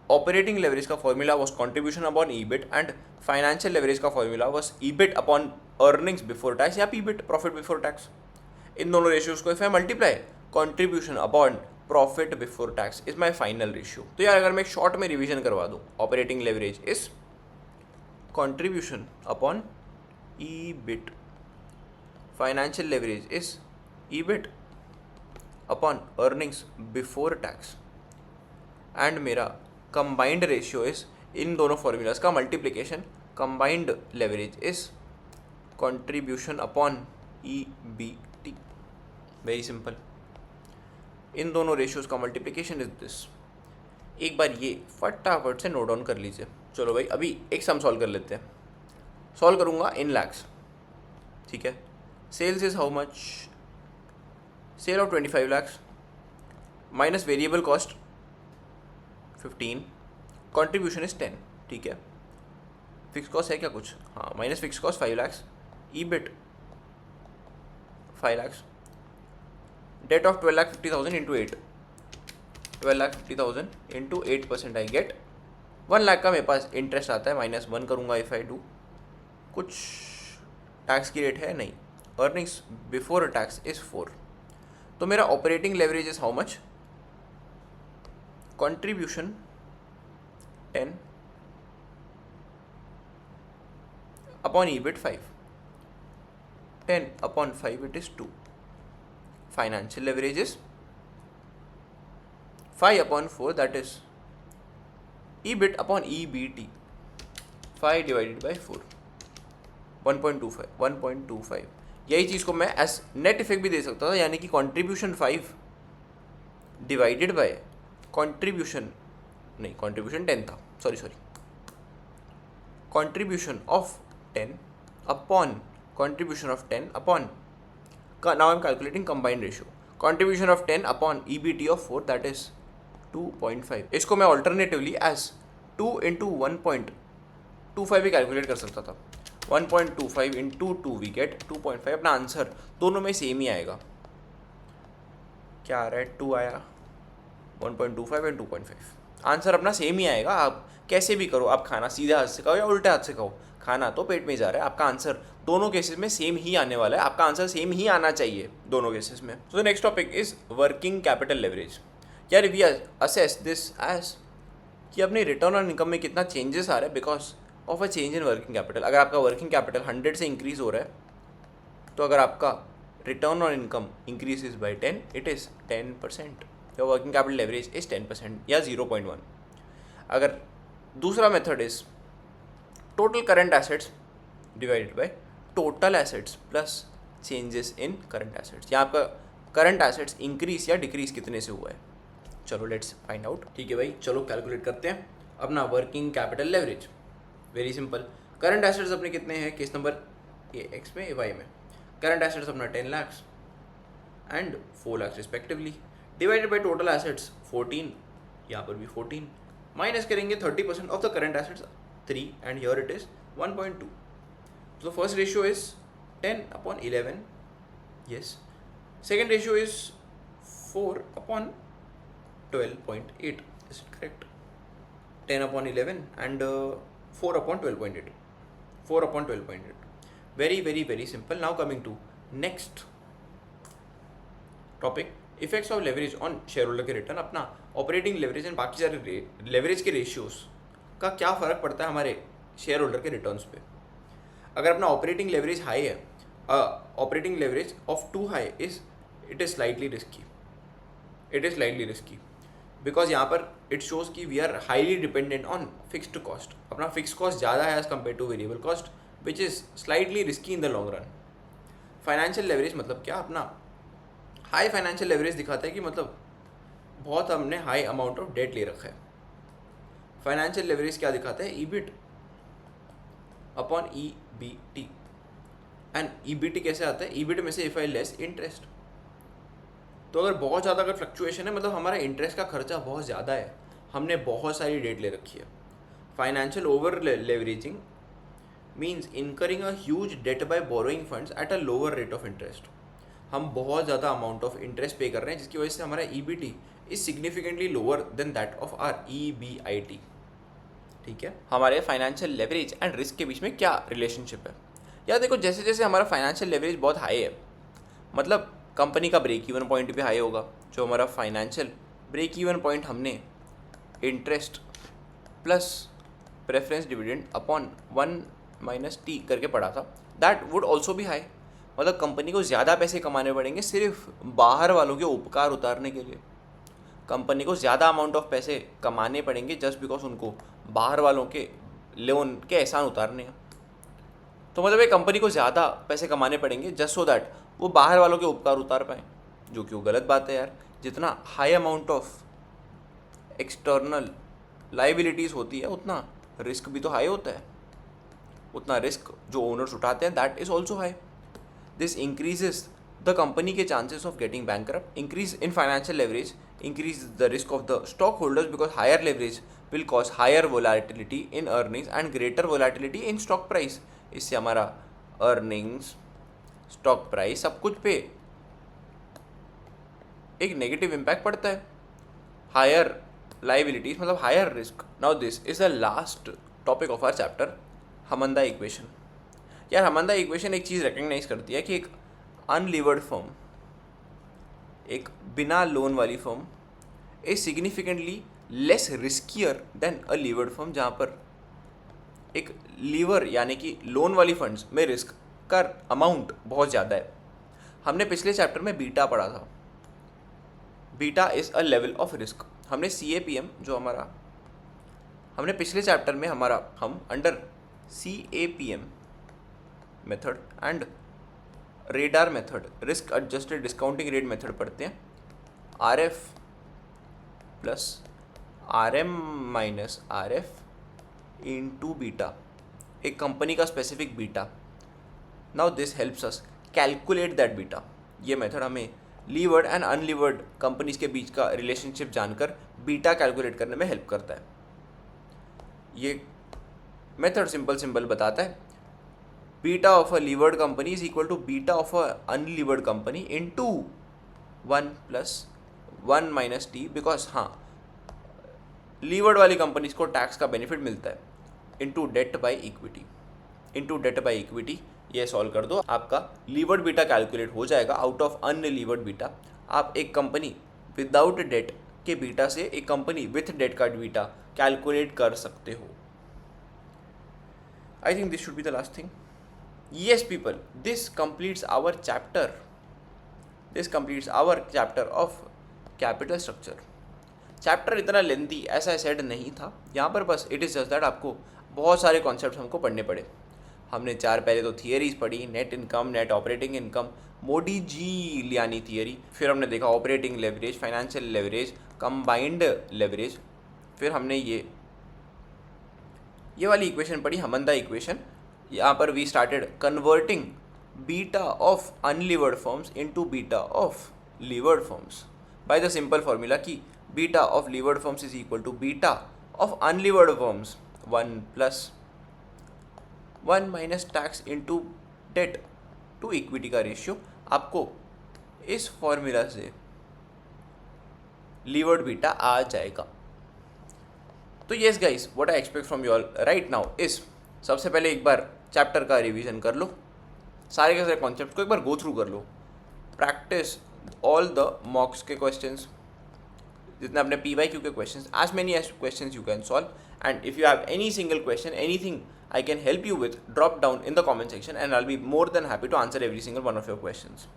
ऑपरेटिंग लेवरेज का formula was contribution upon EBIT and financial leverage का formula was EBIT upon earnings before tax या पीबिट, प्रॉफिट बिफोर टैक्स. इन दोनों ratios को if I multiply, contribution upon profit before tax is my final ratio. तो यार अगर मैं short में रिविजन करवा दूँ, operating leverage is contribution upon EBIT, financial leverage is EBIT upon earnings before tax, and मेरा combined ratio is इन दोनों formulas का multiplication. combined leverage is contribution upon EBT. very simple. इन दोनों ratios का multiplication is this. एक बार ये फटाफट से note down कर लीजिए. चलो भाई अभी एक सम सॉल्व कर लेते हैं. सॉल्व करूँगा इन लैक्स, ठीक है. Sales is how much? Sale of 25 lakhs minus variable cost 15, contribution is 10, ठीक है. फिक्स कॉस्ट है क्या कुछ? हाँ, minus fix cost 5 lakhs, EBIT 5 lakhs, debt of 12,50,000 into 8, 12,50,000 into 8% I get 1 lakh का मेरे पास इंटरेस्ट आता है. -1 करूँगा इफ़ आई डू. कुछ टैक्स की रेट है नहीं. Earnings before tax is 4. तो मेरा operating leverage is how much? Contribution 10 upon EBIT 5. 10 upon 5 it is 2. Financial leverage is 5 upon 4, that is EBIT upon EBT. 5 divided by 4, 1.25. यही चीज़ को मैं as net effect भी दे सकता था, यानी कि कंट्रीब्यूशन 5 डिवाइडेड बाय कंट्रीब्यूशन 10 था. Sorry contribution of 10 upon contribution of 10 upon, now I am calculating combined ratio. Contribution of 10 upon EBT of 4, that is 2.5. इसको मैं ऑल्टरनेटिवली एज 2 इंटू 1.25 भी कैलकुलेट कर सकता था. 1.25 इंटू 2 वी गेट 2.5. अपना answer दोनों में सेम ही आएगा. क्या आ रहा है? 2 आया. 1.25 एंड 2.5 आंसर अपना सेम ही आएगा. आप कैसे भी करो, आप खाना सीधे हाथ से खाओ या उल्टे हाथ से खाओ, खाना तो पेट में जा रहा है. आपका आंसर दोनों केसेस में सेम ही आने वाला है. आपका आंसर सेम ही आना चाहिए दोनों केसेस में. So the next topic is working capital leverage. यार वी असेस दिस एज कि अपने रिटर्न ऑन इनकम में कितना चेंजेस आ रहा है because of a change in working capital. अगर आपका वर्किंग कैपिटल 100 से इंक्रीज हो रहा है तो अगर आपका return on income increases by 10, it is 10%. Your working capital leverage is 10% या 0.1. अगर दूसरा method is total current assets divided by total assets plus changes in current assets. यहाँ आपका करंट एसेट्स इंक्रीज या डिक्रीज कितने से हुआ है. चलो लेट्स फाइंड आउट. ठीक है भाई, चलो कैलकुलेट करते हैं अपना working capital leverage. Very simple. Current assets अपने कितने हैं केस नंबर एक्स में, वाई में. करंट एसेट्स अपना 10 lakhs and 4 lakhs respectively, divided by total assets 14, यहाँ पर भी 14, माइनस करेंगे 30% of the current assets 3 and here it is 1.2. So first ratio is 10 upon 11. Yes. Second ratio is 4 upon 12.8. Is it correct? 10 upon 11 and 4 upon 12.8. 4 upon 12.8. Very simple. Now coming to next topic. Effects of leverage on shareholder के return. अपना operating leverage and बाकी सारे leverage के ratios का क्या फ़र्क पड़ता है हमारे शेयर होल्डर के रिटर्न्स पे. अगर अपना ऑपरेटिंग लेवरेज हाई है, operating leverage of too high it is slightly risky because यहाँ पर इट शोज़ कि we are highly dependent on fixed cost. अपना फिक्स कॉस्ट ज़्यादा है as compare to variable cost which is slightly risky in the long run. Financial leverage मतलब क्या? अपना high financial leverage दिखाता है कि मतलब बहुत हमने हाई अमाउंट ऑफ डेट ले रखा है. फाइनेंशियल लेवरेज क्या दिखाता है? EBIT upon EBT. And EBT कैसे आता है? ईबिट में से इफ आई लेस इंटरेस्ट। तो अगर बहुत ज़्यादा अगर फ्लक्चुएशन है, मतलब हमारा इंटरेस्ट का खर्चा बहुत ज़्यादा है, हमने बहुत सारी डेट ले रखी है। Financial over leveraging means incurring a huge debt by borrowing funds at a lower rate of interest. हम बहुत ज़्यादा अमाउंट ऑफ इंटरेस्ट पे कर रहे हैं, जिसकी वजह से हमारा EBT is significantly lower than that of our EBIT. ठीक है, हमारे फाइनेंशियल लेवरेज एंड रिस्क के बीच में क्या रिलेशनशिप है? यार देखो, जैसे जैसे हमारा फाइनेंशियल लेवरेज बहुत हाई है, मतलब कंपनी का ब्रेक इवन पॉइंट भी हाई होगा। जो हमारा फाइनेंशियल ब्रेक इवन पॉइंट हमने interest plus preference dividend upon 1 - T करके पढ़ा था, दैट वुड ऑल्सो भी हाई। मतलब कंपनी को ज़्यादा पैसे कमाने पड़ेंगे सिर्फ बाहर वालों के उपकार उतारने के लिए। कंपनी को ज़्यादा अमाउंट ऑफ पैसे कमाने पड़ेंगे जस्ट बिकॉज उनको बाहर वालों के लोन के एहसान उतारने हैं। तो मतलब एक कंपनी को ज़्यादा पैसे कमाने पड़ेंगे जस्ट सो दैट वो बाहर वालों के उपकार उतार पाएँ, जो कि वो गलत बात है यार। जितना high amount of external liabilities होती है, उतना रिस्क भी तो हाई होता है। उतना रिस्क जो ओनर्स उठाते हैं, that is also high. This increases the company के chances of getting bankrupt. Increase in financial leverage increase the risk of the stock holders because higher leverage will cause higher volatility in earnings and greater volatility in stock price. इससे हमारा earnings, stock price, सब कुछ पे एक negative impact पड़ता है। Higher liabilities मतलब higher risk. Now this is the last topic of our chapter, Hamada equation. यार हमंदा इक्वेशन एक चीज़ रिकग्नाइज करती है कि एक अनलीवर्ड फर्म, एक बिना लोन वाली firm is significantly less riskier than a levered firm, जहाँ पर एक लीवर यानी कि लोन वाली फंड्स में रिस्क का अमाउंट बहुत ज़्यादा है। हमने पिछले चैप्टर में बीटा पढ़ा था। Beta is a level of risk. हमने CAPM जो हमारा, हमने पिछले चैप्टर में हम under CAPM method and radar method, risk adjusted discounting rate method पढ़ते हैं। RF plus RM minus RF into beta, एक कंपनी का specific beta. Now this helps us calculate that beta. ये मेथड हमें लीवर्ड एंड अनलीवर्ड कंपनीज के बीच का relationship जानकर beta calculate करने में हेल्प करता है। ये मेथड सिंपल बताता है beta of a levered company is equal to beta of a unlevered company into 1 + 1 - T, because हाँ, लीवर्ड वाली कंपनीज को टैक्स का बेनिफिट मिलता है, इनटू डेट बाय इक्विटी। ये सॉल्व कर दो, आपका लीवर्ड बीटा कैलकुलेट हो जाएगा आउट ऑफ अनलीवर्ड बीटा। आप एक कंपनी विदाउट डेट के बीटा से एक कंपनी विथ डेट का बीटा कैलकुलेट कर सकते हो। I think this should be the last thing. Yes people, this completes our chapter of capital structure. Chapter इतना लेंथी ऐसा सेड नहीं था यहाँ पर, बस इट इज़ जस्ट दैट आपको बहुत सारे कॉन्सेप्ट हमको पढ़ने पड़े। हमने पहले तो थियरीज पढ़ी, net income, net operating income, मोडी जी लियानी थियरी, फिर हमने देखा operating leverage, financial leverage, combined leverage, फिर हमने ये वाली इक्वेशन पढ़ी, हमंदा इक्वेशन। यहाँ पर we started converting beta of unlevered firms into beta of levered firms by the simple formula कि beta of levered firms is equal to beta of unlevered firms 1 + 1 - tax into debt to equity का ratio. आपको इस formula से levered beta आ जाएगा। तो yes guys, what I expect from you all right now is, सबसे पहले एक बार चैप्टर का रिवीजन कर लो, सारे के सारे कॉन्सेप्ट को एक बार गो थ्रू कर लो, प्रैक्टिस ऑल द मॉक्स के क्वेश्चंस, जितने अपने PYQ के questions, as many as questions you can solve, and if you have any single question, anything I can help you with, drop down in the comment section and I'll be more than happy to answer every single one of your questions.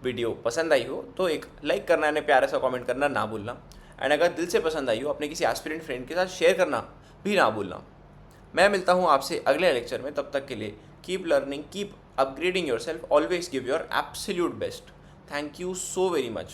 Video पसंद आई हो तो एक like करना है, प्यारा सा comment करना ना भूलना, एंड अगर दिल से पसंद आई हो अपने किसी एस्पिरेंट फ्रेंड के साथ शेयर करना भी ना भूलना। मैं मिलता हूँ आपसे अगले लेक्चर में, तब तक के लिए keep learning, keep upgrading your self, always give your absolute best. Thank you so very much.